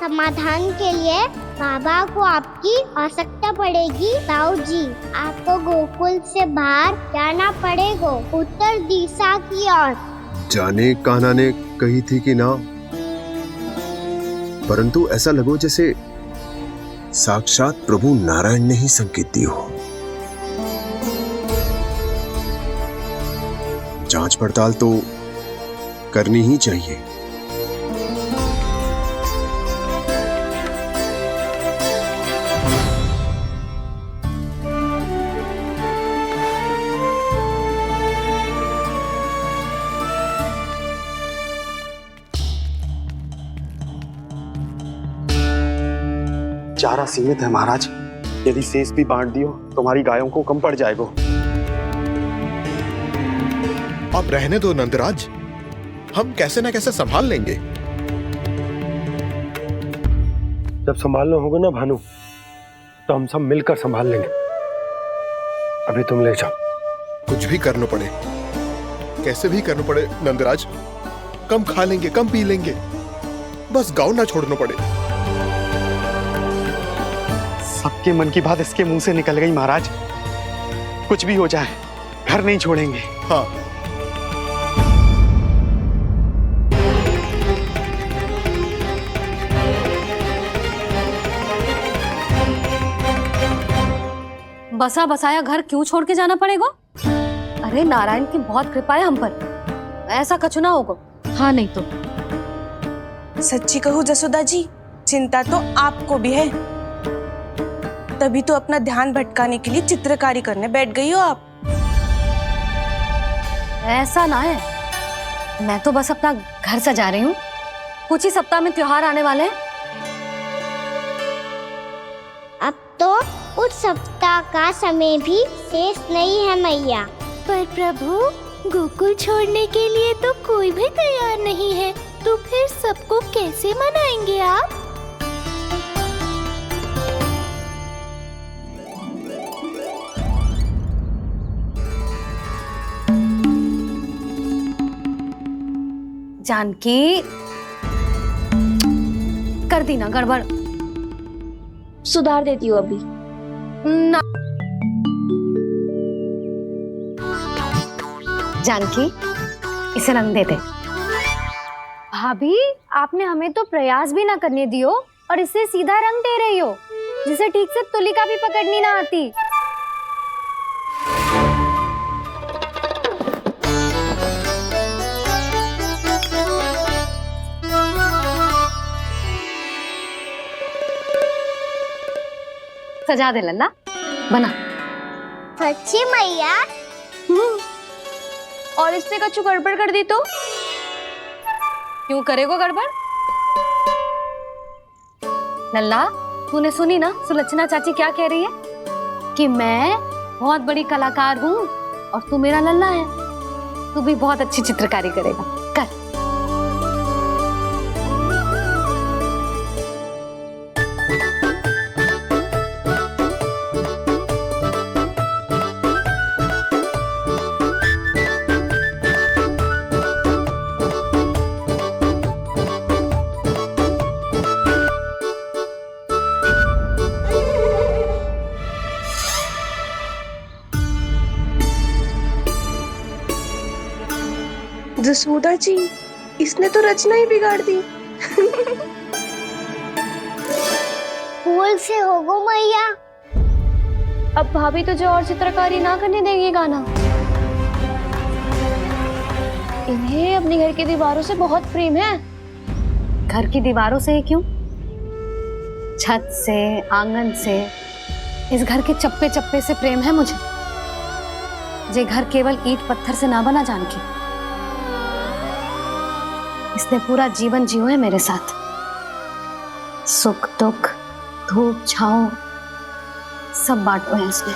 समाधान के लिए बाबा को आपकी आवश्यकता पड़ेगी। ताऊ जी, आपको गोकुल से बाहर जाना पड़ेगा, उत्तर दिशा की ओर। जाने कान्हा ने कही थी कि ना, परंतु ऐसा लगो जैसे साक्षात प्रभु नारायण ने ही संकेत दी हो। जांच पड़ताल तो करनी ही चाहिए। चारा सीमित है महाराज, यदि शेष भी बांट दियो तो हमारी गायों को कम पड़ जाएगा। अब रहने दो नंदराज, हम कैसे न कैसे संभाल लेंगे। जब संभालना होगा ना भानु, तो हम सब मिलकर संभाल लेंगे। अभी तुम ले जाओ। कुछ भी करना पड़े, कैसे भी करना पड़े नंदराज, कम खा लेंगे, कम पी लेंगे, बस गाँव ना छोड़ना पड़े। सबके मन की बात इसके मुंह से निकल गई महाराज। कुछ भी हो जाए, घर नहीं छोड़ेंगे। हाँ, बसा बसाया घर क्यों छोड़ के जाना पड़ेगा? अरे नारायण की बहुत कृपा है हम पर, ऐसा कछु ना होगा। हाँ नहीं तो सच्ची कहूँ जसोदा जी, चिंता तो आपको भी है, तभी तो अपना ध्यान भटकाने के लिए चित्रकारी करने बैठ गई हो आप। ऐसा ना है, मैं तो बस अपना घर सजा रही हूँ। कुछ ही सप्ताह में त्योहार आने वाले हैं। अब तो उस सप्ताह का समय भी शेष नहीं है मैया। पर प्रभु, गोकुल छोड़ने के लिए तो कोई भी तैयार नहीं है, तो फिर सबको कैसे मनाएंगे आप? जानकी, कर दी ना गड़बड़। सुधार देती हूँ अभी। ना जानकी, इसे रंग दे दे। भाभी, आपने हमें तो प्रयास भी ना करने दियो और इसे सीधा रंग दे रही हो, जिसे ठीक से तुलिका भी पकड़नी ना आती। सजा दे लल्ला, बना। सच्ची मैया? और इसने कछु गड़बड़ कर दी तो? क्यों करेगो गड़बड़? लल्ला, तूने सुनी ना सुलक्षणा चाची क्या कह रही है? कि मैं बहुत बड़ी कलाकार हूँ और तू मेरा लल्ला है, तू भी बहुत अच्छी चित्रकारी करेगा। कर। जसोदा जी, इसने तो रचना ही बिगाड़ दी। फूल से होगो मैया। अब भाभी तुझे और चित्रकारी ना करने देंगे गाना। इन्हें अपने घर की दीवारों से बहुत प्रेम है। घर की दीवारों से ही क्यों, छत से, आंगन से, इस घर के चप्पे चप्पे से प्रेम है मुझे। ये घर केवल ईंट पत्थर से ना बना जानकी, इसने पूरा जीवन जियो है मेरे साथ। सुख दुख, धूप छांव सब बांटो है इसने।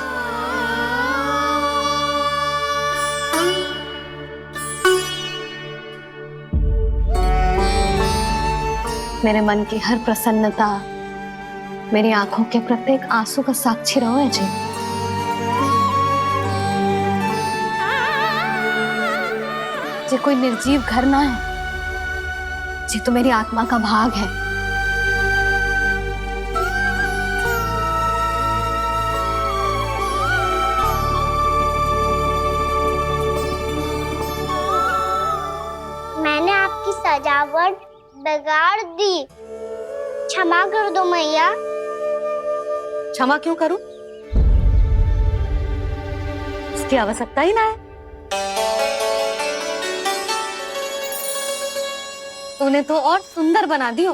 मेरे मन की हर प्रसन्नता, मेरी आंखों के प्रत्येक आंसू का साक्षी रहो है जी। ये कोई निर्जीव घर ना है, ये तो मेरी आत्मा का भाग है। सजावट बिगाड़ दी। क्षमा कर दो मैया। क्षमा क्यों करूं? इसकी आवश्यकता ही ना है। तूने तो और सुंदर बना दियो।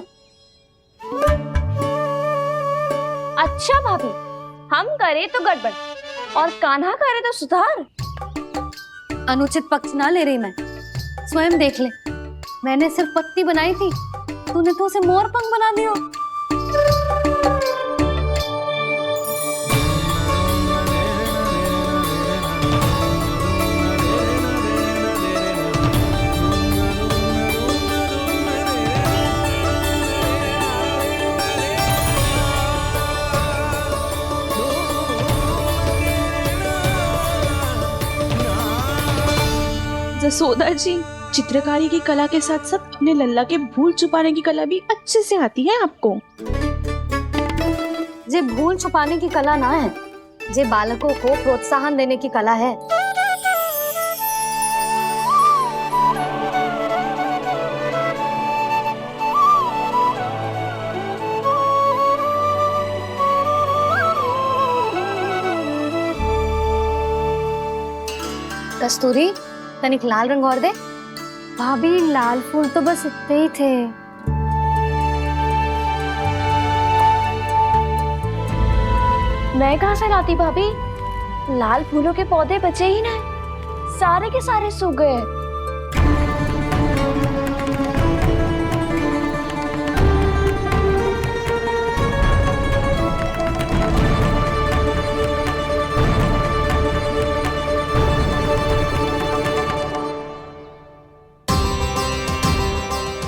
अच्छा भाभी, हम करे तो गड़बड़ और कान्हा करे तो सुधार। अनुचित पक्ष ना ले रही मैं, स्वयं देख ले। मैंने सिर्फ पत्ती बनाई थी, तूने तो उसे मोर पंख बना दियो। जसोदा जी, चित्रकारी की कला के साथ साथ अपने लल्ला के भूल छुपाने की कला भी अच्छे से आती है आपको। जे भूल छुपाने की कला ना है, जे बालकों को प्रोत्साहन देने की कला है। कस्तूरी, तनिक लाल रंग और दे। भाभी, लाल फूल तो बस इतने ही थे। मैं कहाँ से लाती भाभी? लाल फूलों के पौधे बचे ही ना, सारे के सारे सूख गए।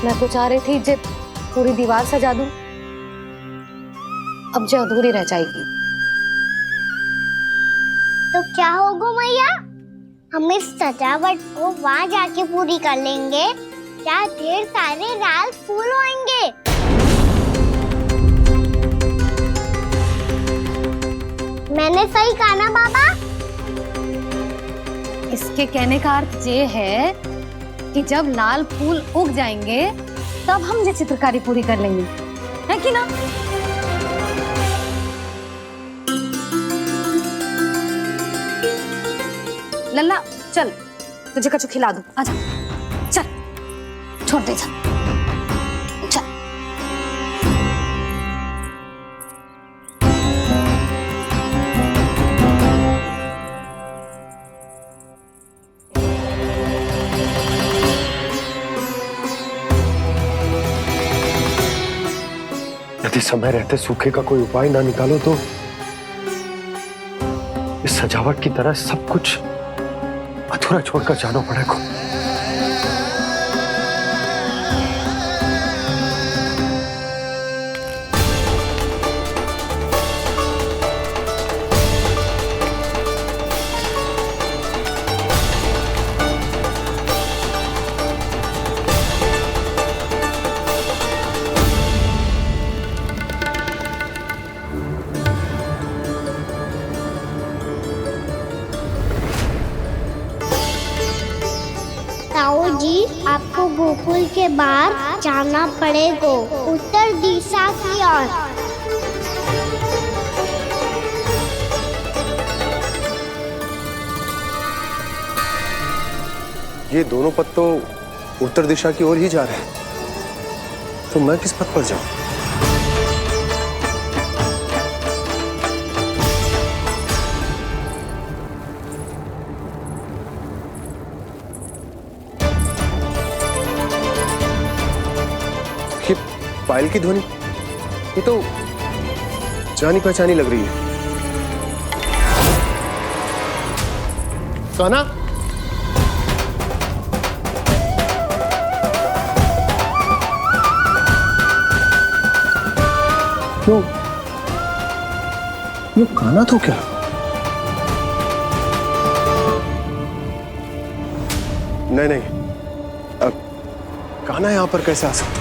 मैं तो चाह रही थी जे पूरी दीवार सजा दूं, अब जो अधूरी रह जाएगी। तो क्या होगा मैया? हम इस सजावट को वहाँ जाके पूरी कर लेंगे जहाँ ढेर सारे लाल फूल होंगे। मैंने सही कहा ना बाबा? इसके कहने का अर्थ ये है कि जब लाल फूल उग जाएंगे तब हम ये चित्रकारी पूरी कर लेंगे, है कि ना? लल्ला चल, तुझे कछु खिला दूं, आजा। चल, छोड़ दे, चल। यदि समय रहते सूखे का कोई उपाय ना निकालो तो इस सजावट की तरह सब कुछ अधूरा छोड़कर जाना पड़ेगा। ताऊ जी, आपको गोकुल के बाहर जाना पड़ेगा, उत्तर दिशा की ओर। ये दोनों पथ तो उत्तर दिशा की ओर ही जा रहे हैं, तो मैं किस पथ पर जाऊं? ये पायल की ध्वनि, ये तो जानी पहचानी लग रही है। कान्हा, ये कान्हा तो क्या? नहीं नहीं, अब कान्हा यहां पर कैसे आ सकता?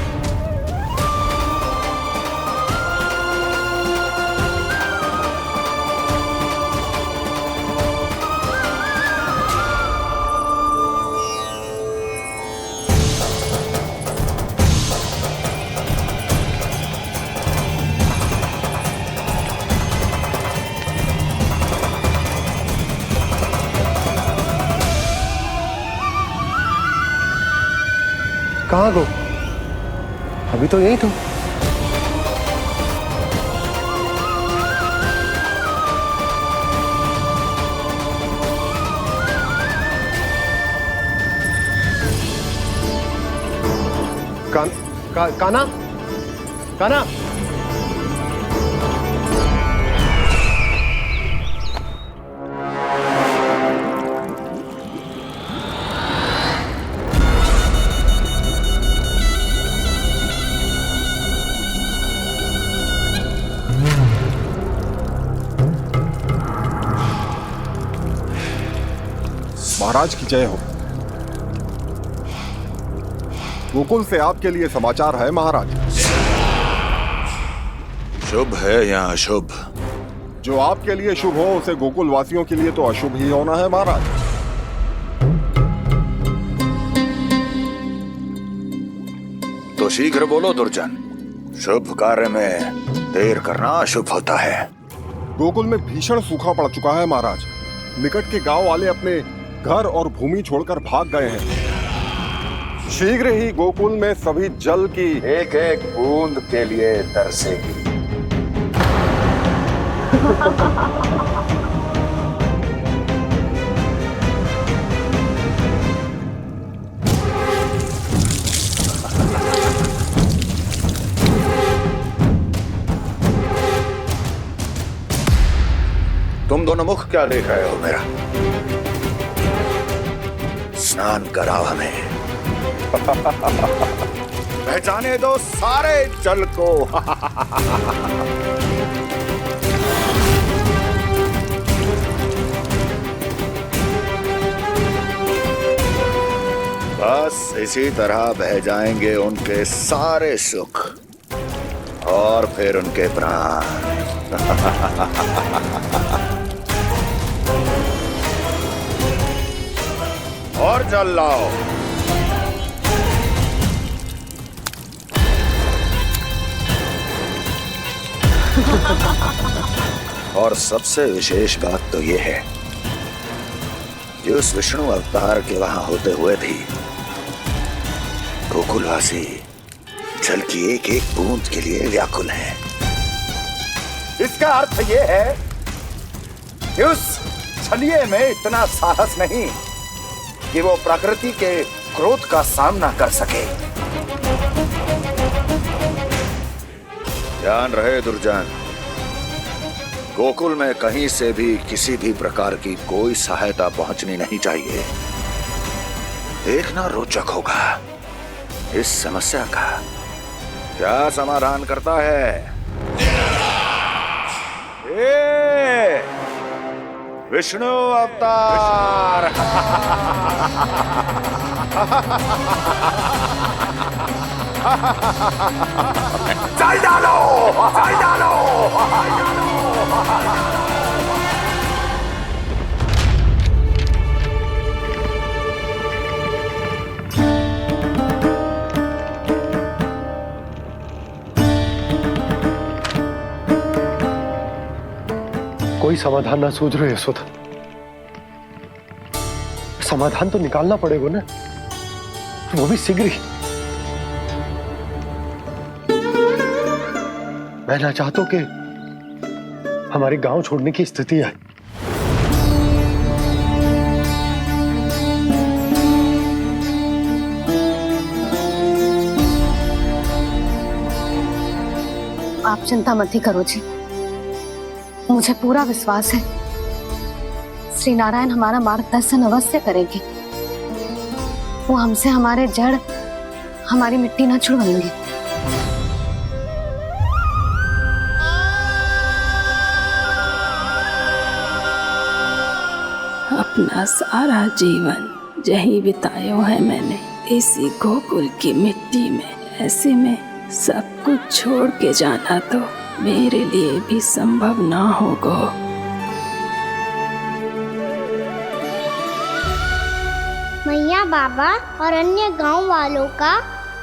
कहाँ गो? अभी तो यही तुम। काना काना महाराज की जय हो। गोकुल से आपके लिए समाचार है महाराज। शुभ है या अशुभ? जो आपके लिए शुभ हो उसे गोकुल वासियों के लिए तो अशुभ ही होना है महाराज। तो शीघ्र बोलो दुर्जन, शुभ कार्य में देर करना अशुभ होता है। गोकुल में भीषण सूखा पड़ चुका है महाराज। निकट के गांव वाले अपने घर और भूमि छोड़कर भाग गए हैं। शीघ्र ही गोकुल में सभी जल की एक एक बूंद के लिए तरसेगी। तुम दोनों मुख क्या देख रहे हो मेरा? स्नान कराओ हमें। पहचाने दो सारे जल को। बस इसी तरह बह जाएंगे उनके सारे सुख और फिर उनके प्राण। और जल लाओ। और सबसे विशेष बात तो ये है कि उस विष्णु अवतार के वहां होते हुए भी गोकुलवासी जल की एक एक बूंद के लिए व्याकुल हैं। इसका अर्थ ये है कि उस छलिए में इतना साहस नहीं कि वो प्रकृति के क्रोध का सामना कर सके। ध्यान रहे दुर्जन, गोकुल में कहीं से भी किसी भी प्रकार की कोई सहायता पहुंचनी नहीं चाहिए। देखना रोचक होगा इस समस्या का क्या समाधान करता है। विष्णु अवतार। चल डालो, चल डालो। कोई समाधान ना सूझ रहे यशोदा। समाधान तो निकालना पड़ेगा ना, वो भी शीघ्र ही। मैं ना चाहता कि हमारे गांव छोड़ने की स्थिति आए। आप चिंता मत ही करो जी, मुझे पूरा विश्वास है श्री नारायण हमारा मार्गदर्शन अवश्य करेंगे। वो हमसे हमारे जड़, हमारी मिट्टी ना छुड़वाएंगे। अपना सारा जीवन यही बिताया है मैंने, इसी गोकुल की मिट्टी में। ऐसे में सब कुछ छोड़ के जाना तो मेरे लिए भी संभव ना होगा। मैया बाबा और अन्य गांव वालों का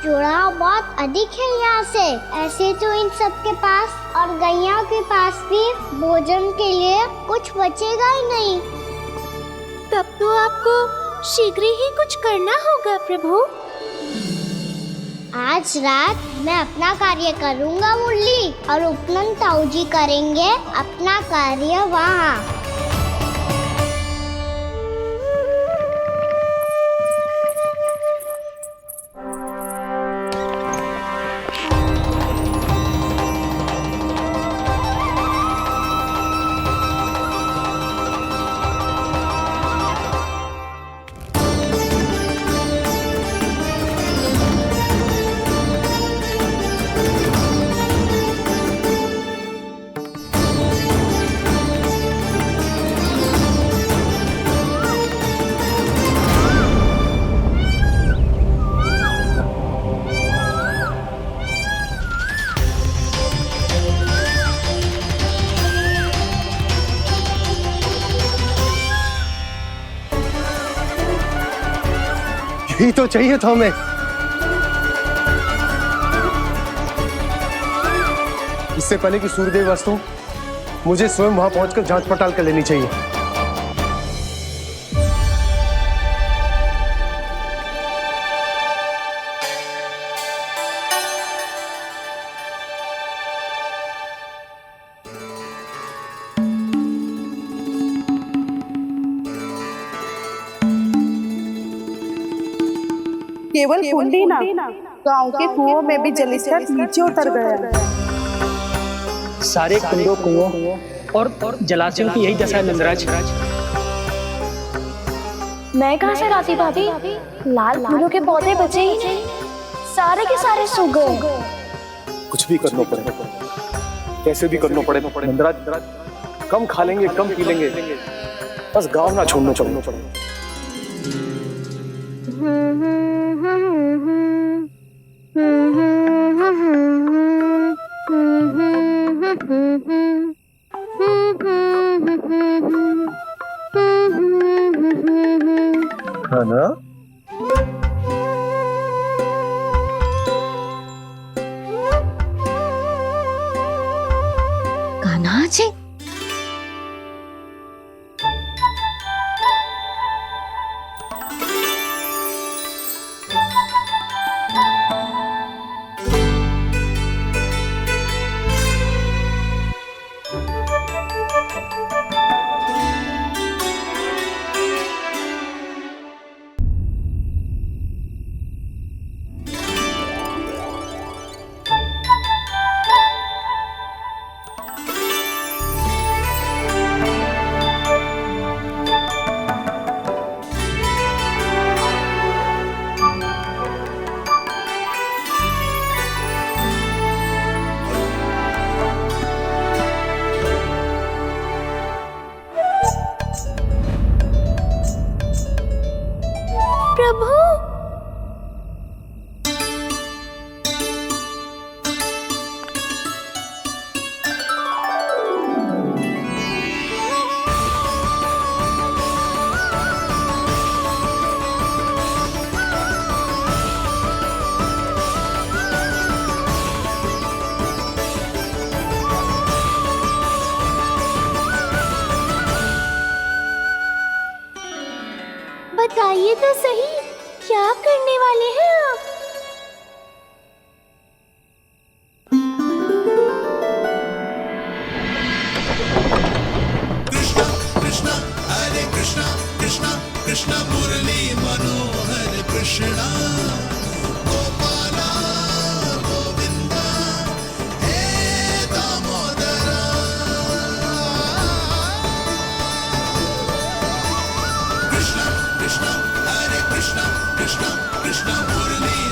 जुड़ाव बहुत अधिक है यहाँ से। ऐसे तो इन सब के पास और गैया के पास भी भोजन के लिए कुछ बचेगा ही नहीं। तब तो आपको शीघ्र ही कुछ करना होगा प्रभु। आज रात मैं अपना कार्य करूंगा मुरली, और उपनंद ताऊ जी करेंगे अपना कार्य वहाँ। यही तो चाहिए था हमें। इससे पहले कि सूर्यदेव अस्तु, मुझे स्वयं वहां पहुंचकर जांच पड़ताल कर लेनी चाहिए। केवल कुंडी ना, गांव के कुओं में भी जलस्तर नीचे उतर गया है। सारे कुंडों, कुओं और जलाशयों की यही दशा है नंदराज। मैं कहाँ से लाती भाभी? लाल फूलों के पौधे बचे ही नहीं, सारे के सारे सूख गए। कुछ भी करना पड़े, कैसे भी करना पड़े नंदराज। कम खा लेंगे, कम पी लेंगे, बस गांव ना छोड़ना चाहिए। है ना? कान्हा जी, प्रभु, बताइए तो सही, क्या करने वाले हैं आप? कृष्णा हरे कृष्णा, कृष्णा कृष्णा मुरली मनोहर कृष्णा, गोपाला गोविंदा हे दामोदरा। कृष्णा कृष्णा हरे कृष्णा, कृष्णा कृष्णा मुरली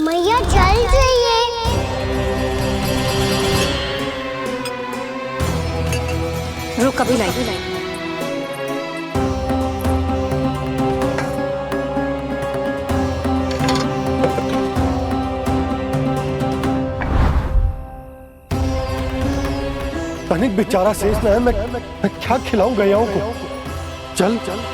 मैया चल जाइए। रुक अभी लाई। तनिक बेचारा शेष न है, मैं क्या खिलाऊं गयाओं को। चल चल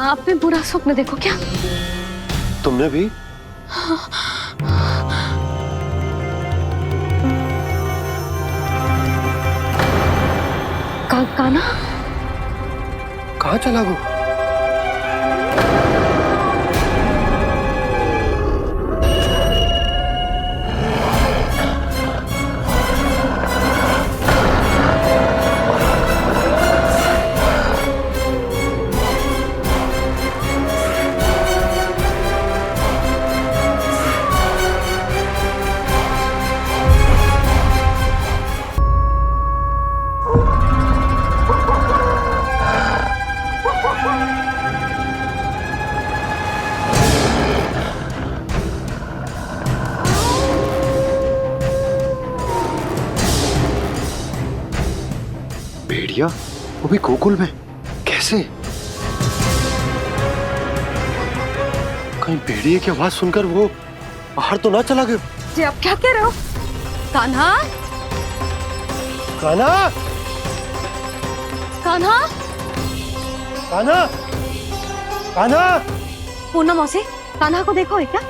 आपने बुरा स्वप्न देखो क्या? तुमने भी? काना कहाँ चला वो? भेड़िया वो भी गोकुल में कैसे? कहीं भेड़िए की आवाज सुनकर वो बाहर तो ना चला गया? जी आप क्या कह रहे हो? कान्हा कान्हा कान्हा कान्हा कान्हा। पूनम मौसी, कान्हा को देखो है क्या?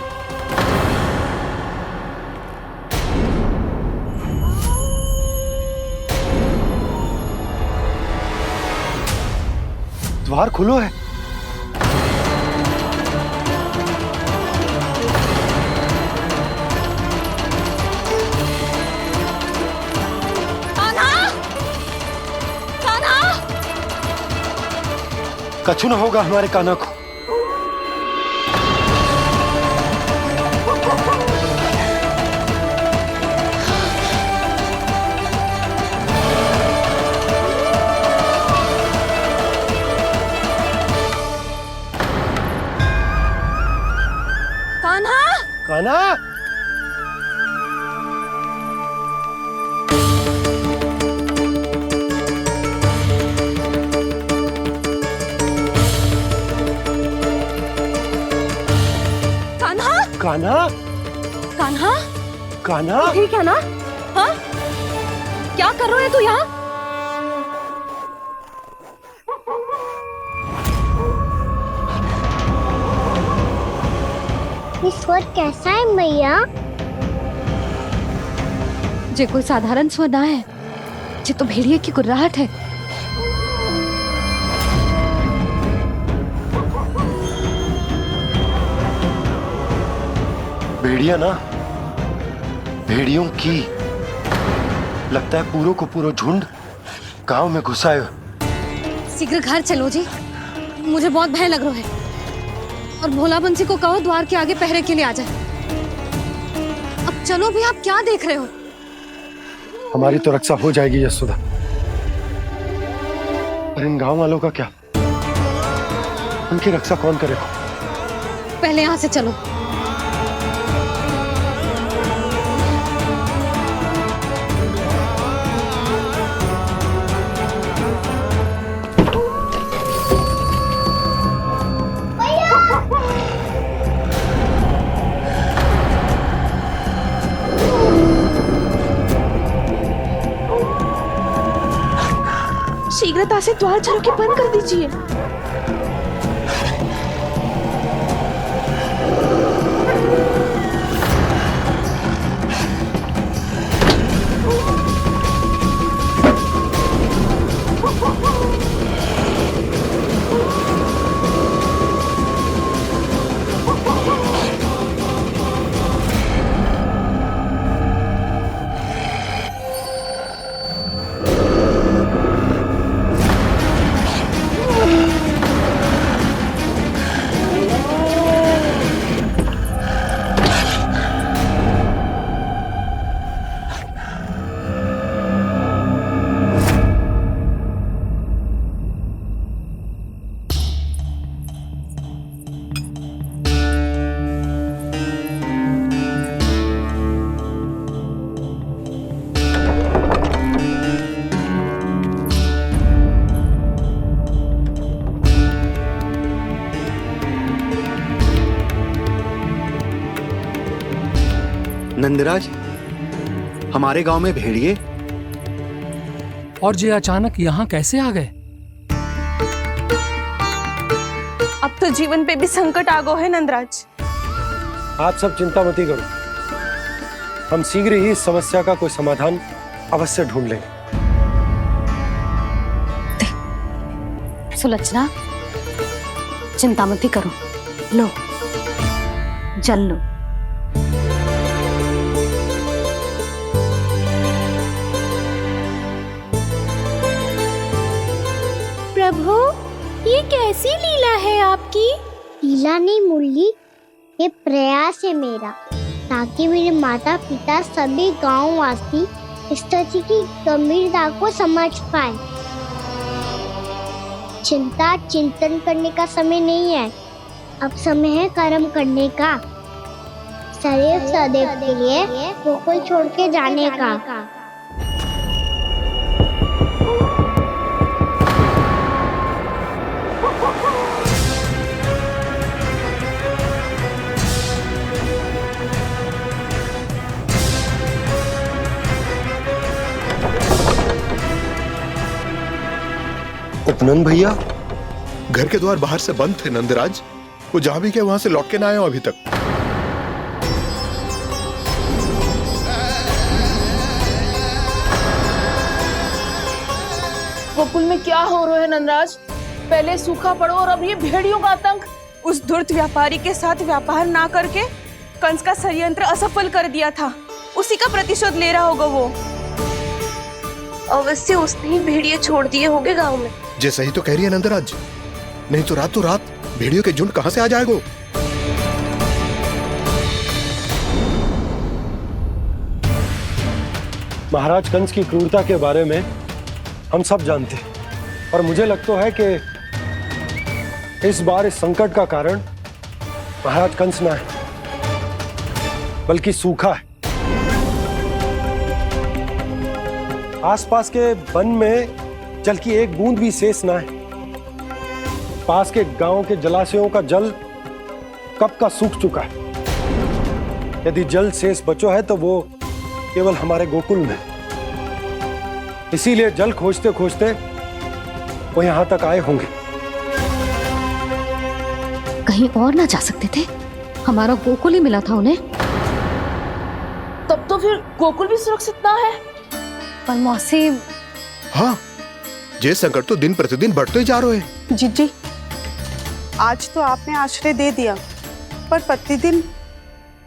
द्वार खुलो है। कान्हा कान्हा कछु न होगा हमारे कान्हा को। कान्हा कान्हा कान्हा कान्हा कान्हा ठीक है ना? हाँ क्या कर रहे हो तू यहाँ? ये स्वर कैसा है मैया? जे कोई साधारण स्वर ना है, जे तो भेड़िए की गुर्राहट है। भेड़िया ना, भेड़ियों की लगता है पूरों को पूरा झुंड गांव में घुसा है। शीघ्र घर चलो जी, मुझे बहुत भय लग रहा है। और भोला बंसी को कहो द्वार के आगे पहरे के लिए आ जाए। अब चलो भी, आप क्या देख रहे हो? हमारी तो रक्षा हो जाएगी यशोदा, पर इन गांव वालों का क्या? उनकी रक्षा कौन करेगा? पहले यहाँ से चलो। शीघ्रता से द्वार झरोखे बंद कर दीजिए। नंदराज, हमारे गांव में भेड़िए और ये अचानक यहाँ कैसे आ गए? अब तो जीवन पे भी संकट आ गो है नंदराज। आप सब चिंता मत करो, हम शीघ्र ही इस समस्या का कोई समाधान अवश्य ढूंढ लेंगे। सुलोचना, चिंता मत करो, लो जल लो। प्रभु, ये कैसी लीला है आपकी? लीला नहीं मुरली, ये प्रयास है मेरा, ताकि मेरे माता पिता सभी गांव वासी स्थिति की गंभीरता को समझ पाए। चिंता चिंतन करने का समय नहीं है, अब समय है कर्म करने का, सदैव सदैव के लिए गोकुल छोड़ के जाने का। उपनंद भैया, घर के द्वार बाहर से बंद थे नंदराज, वो जहां भी गए वहां से लौट के ना आए हो अभी तक। गोकुल में क्या हो रहा है नंदराज? पहले सूखा पड़ो और अब ये भेड़ियों का आतंक। उस धूर्त व्यापारी के साथ व्यापार ना करके कंस का षड्यंत्र असफल कर दिया था, उसी का प्रतिशोध ले रहा होगा वो। अवश्य उसने ही भेड़िए छोड़ दिए होंगे गांव में। जैसा ही तो कह रही है नंदराज, नहीं तो रात भेड़ियों के झुंड कहां से आ जाएगा? महाराज कंस की क्रूरता के बारे में हम सब जानते हैं, और मुझे लगता है कि इस बार इस संकट का कारण महाराज कंस ना है, बल्कि सूखा है। आसपास के वन में जल की एक बूंद भी शेष ना है। पास के गांव के जलाशयों का जल कब का सूख चुका है। यदि जल शेष बचो है तो वो केवल हमारे गोकुल में। इसीलिए जल खोजते खोजते वो यहां तक आए होंगे। कहीं और ना जा सकते थे? हमारा गोकुल ही मिला था उन्हें। तब तो फिर गोकुल भी सुरक्षित ना है। पर मौसी, हाँ, ये संकट तो दिन प्रतिदिन बढ़ते ही जा रहे हैं। जीजी, आज तो आपने आश्रय दे दिया, पर प्रतिदिन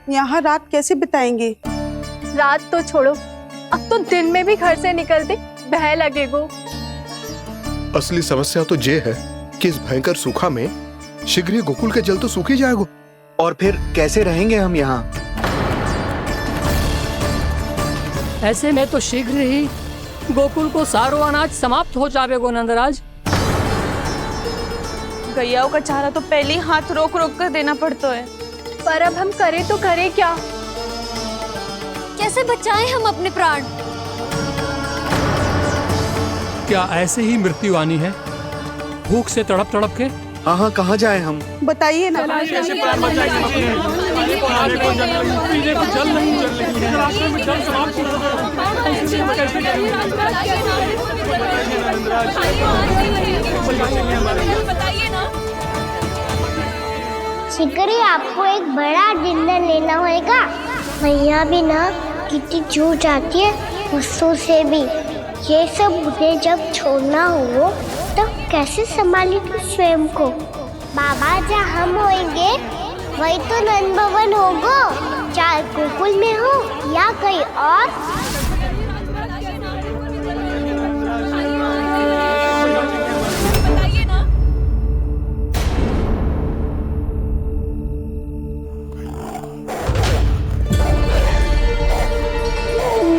यहाँ रात कैसे बिताएंगे? रात तो छोड़ो, अब तो दिन में भी घर से निकलते भय लगेगो। असली समस्या तो ये है कि इस भयंकर सूखा में शीघ्र ही गोकुल के जल तो सूख ही जाएगा। और फिर कैसे रहेंगे हम यहाँ? ऐसे में तो शीघ्र ही गोकुल को सारो अनाज समाप्त हो जाएगा नंदराज। गैयाओं का चारा तो पहले ही हाथ रोक रोक कर देना पड़ता है, पर अब हम करें तो करें क्या? कैसे बचाएं हम अपने प्राण? क्या ऐसे ही मृत्यु आनी है, भूख से तड़प तड़प के? हाँ, कहाँ जाए हम? बताइए ना। शीघ्र ही आपको एक बड़ा डिनर लेना होगा। मैया भी ना कितनी चूक जाती है गुस्सों से भी। ये सब मुझे जब छोड़ना हो तो कैसे संभालेगी स्वयं को? बाबा जहाँ हम होंगे वही तो नंद भवन होगा, चाहे गोकुल में हो या कहीं और।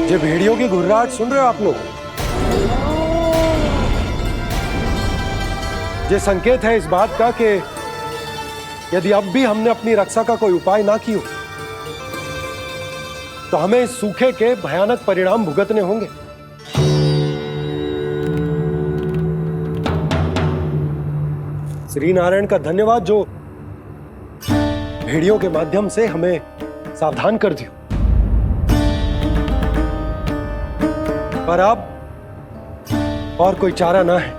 ये भेड़ियों की घुर्राहट सुन रहे हो आप लोग? ये संकेत है इस बात का कि यदि अब भी हमने अपनी रक्षा का कोई उपाय ना किया तो हमें इस सूखे के भयानक परिणाम भुगतने होंगे। श्री नारायण का धन्यवाद जो भेड़ियों के माध्यम से हमें सावधान कर दिया। पर अब और कोई चारा ना है।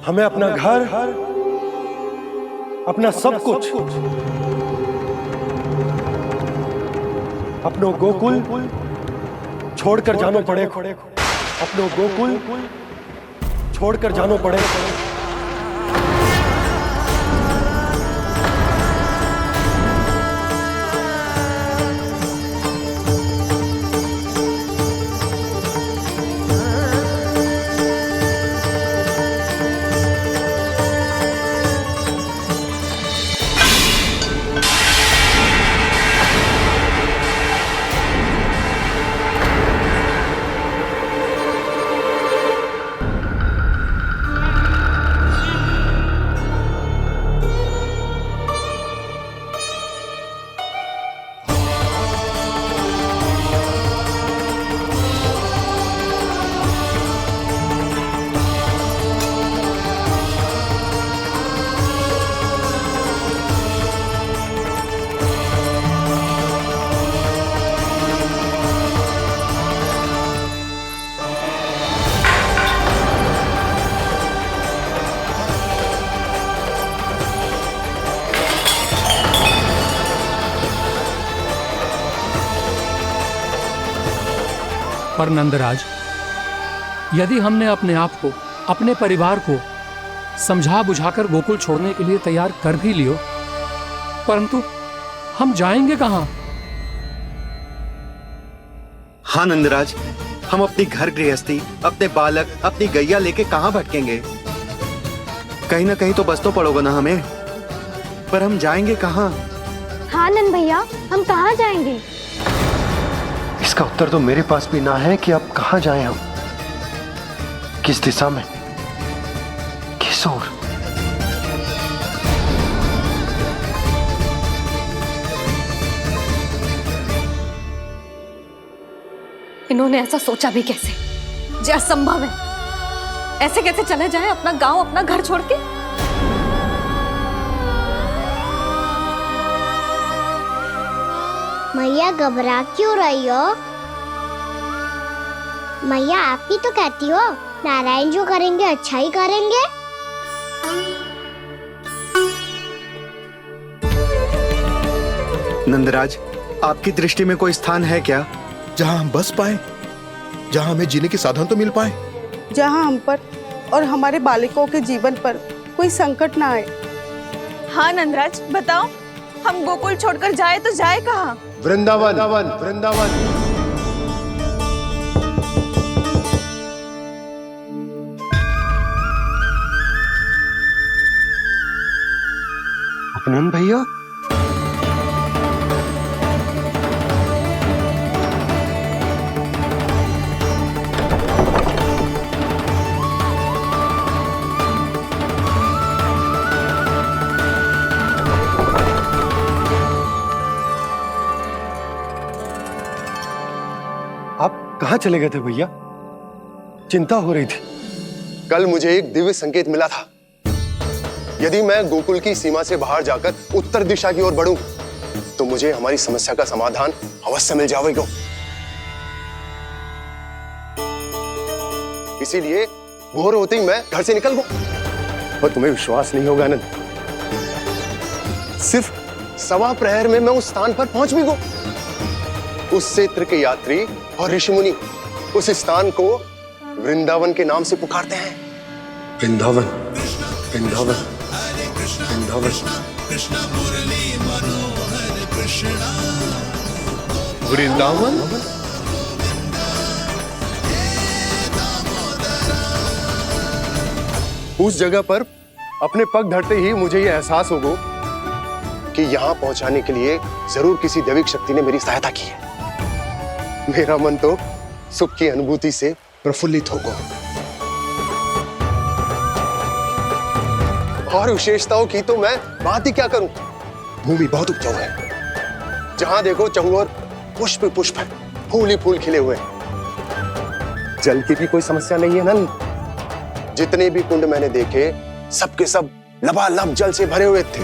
हमें अपना घर, अपना सब कुछ, अपनों गोकुल छोड़कर जानो पड़े। अपनों गोकुल छोड़कर जानो पड़े। पर नंदराज, यदि हमने अपने आप को, अपने परिवार को समझा बुझाकर गोकुल छोड़ने के लिए तैयार कर भी लियो, परंतु हम जाएंगे कहां? हाँ नंदराज, हम अपनी घर गृहस्थी, अपने बालक, अपनी गैया लेके कहां भटकेंगे? कहीं ना कहीं तो बस तो पड़ोगे ना हमें, पर हम जाएंगे कहां? हाँ नंद भैया, हम कहाँ जाएंगे? इसका उत्तर तो मेरे पास भी ना है कि अब कहां जाएं हम, किस दिशा में, किस ओर। इन्होंने ऐसा सोचा भी कैसे? जो असंभव है। ऐसे कैसे चले जाएं अपना गांव, अपना घर छोड़ के? मैया घबरा क्यों रही हो? मैया आप ही तो कहती हो नारायण जो करेंगे अच्छा ही करेंगे। नंदराज, आपकी दृष्टि में कोई स्थान है क्या जहां हम बस पाए, जहां हमें जीने के साधन तो मिल पाए, जहाँ हम पर और हमारे बालकों के जीवन पर कोई संकट ना आए। हाँ नंदराज, बताओ, हम गोकुल छोड़कर जाए तो जाए कहाँ? वृंदावन, वृंदावन। अपनन भैया, कहां चले गए थे भैया? चिंता हो रही थी। कल मुझे एक दिव्य संकेत मिला था। यदि मैं गोकुल की सीमा से बाहर जाकर उत्तर दिशा की ओर बढ़ूं, तो मुझे हमारी समस्या का समाधान अवश्य मिल जाएगा। इसीलिए भोर होते ही मैं घर से निकल गया। और तुम्हें विश्वास नहीं होगा आनंद, सिर्फ सवा प्रहर में मैं उस स्थान पर पहुंच भी गया। उस क्षेत्र के यात्री और ऋषि मुनि उस स्थान को वृंदावन के नाम से पुकारते हैं। वृंदावन, वृंदावन, वृंदावन। कृष्ण मुरली मनोहर कृष्णा, वृंदावन। उस जगह पर अपने पग धरते ही मुझे यह एहसास होगा कि यहां पहुंचाने के लिए जरूर किसी दैविक शक्ति ने मेरी सहायता की है। मेरा मन तो सुख की अनुभूति से प्रफुल्लित होगा। और विशेषताओं की तो मैं बात ही क्या करूं। भूमि बहुत उपजाऊ है, जहां देखो चहुओर पुष्प पुष्प है, फूल ही फूल खिले हुए हैं। जल की भी कोई समस्या नहीं है नंद। जितने भी कुंड मैंने देखे सबके सब लबालब जल से भरे हुए थे।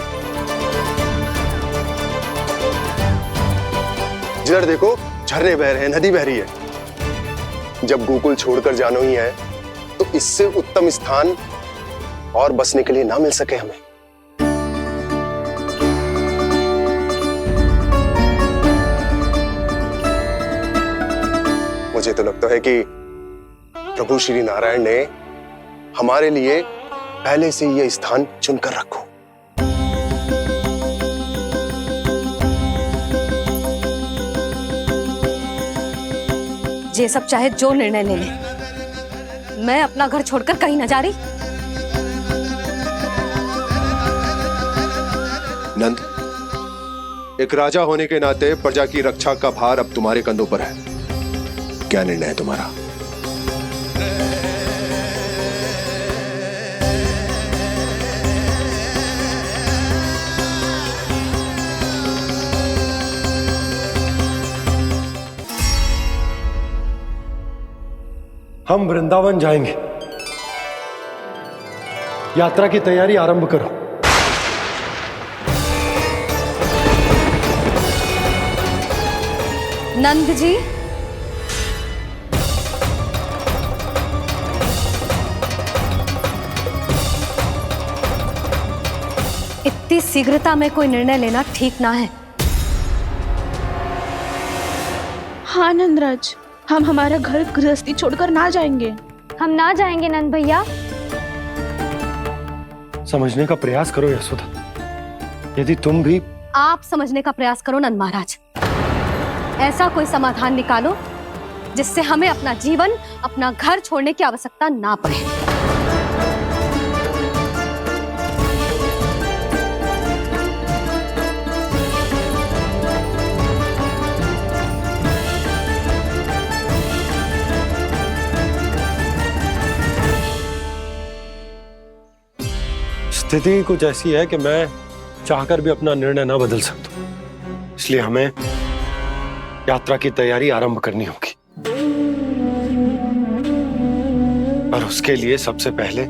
जिधर देखो झरने बह रहे हैं, नदी बह रही है। जब गोकुल छोड़कर जाना ही है तो इससे उत्तम स्थान और बसने के लिए ना मिल सके हमें। मुझे तो लगता है कि प्रभु श्री नारायण ने हमारे लिए पहले से यह स्थान चुनकर रखो। ये सब चाहे जो निर्णय ले ले, मैं अपना घर छोड़कर कहीं न जा रही। नंद, एक राजा होने के नाते प्रजा की रक्षा का भार अब तुम्हारे कंधों पर है। क्या निर्णय है तुम्हारा? हम वृंदावन जाएंगे। यात्रा की तैयारी आरंभ करो। नंद जी, इतनी शीघ्रता में कोई निर्णय लेना ठीक ना है। हाँ नंदराज, हम हमारा घर गृहस्थी छोड़कर ना जाएंगे। हम ना जाएंगे नंद भैया। समझने का प्रयास करो यशोदा। यदि तुम भी आप समझने का प्रयास करो नंद महाराज। ऐसा कोई समाधान निकालो जिससे हमें अपना जीवन, अपना घर छोड़ने की आवश्यकता ना पड़े। स्थिति कुछ ऐसी है कि मैं चाहकर भी अपना निर्णय ना बदल सकता, इसलिए हमें यात्रा की तैयारी आरंभ करनी होगी। और उसके लिए सबसे पहले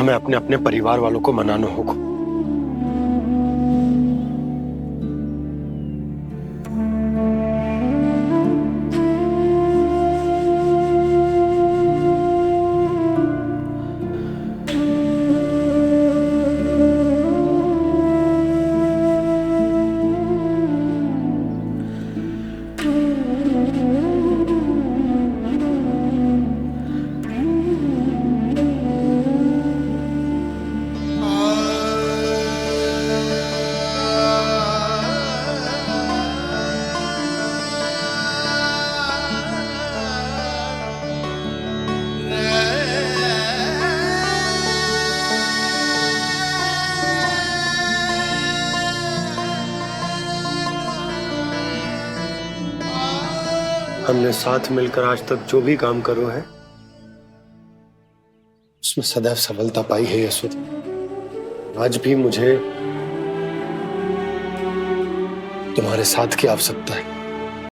हमें अपने अपने परिवार वालों को मनाना होगा। हमने साथ मिलकर आज तक जो भी काम करो है उसमें सदैव सफलता पाई है यशोदा। आज भी मुझे तुम्हारे साथ की आवश्यकता है।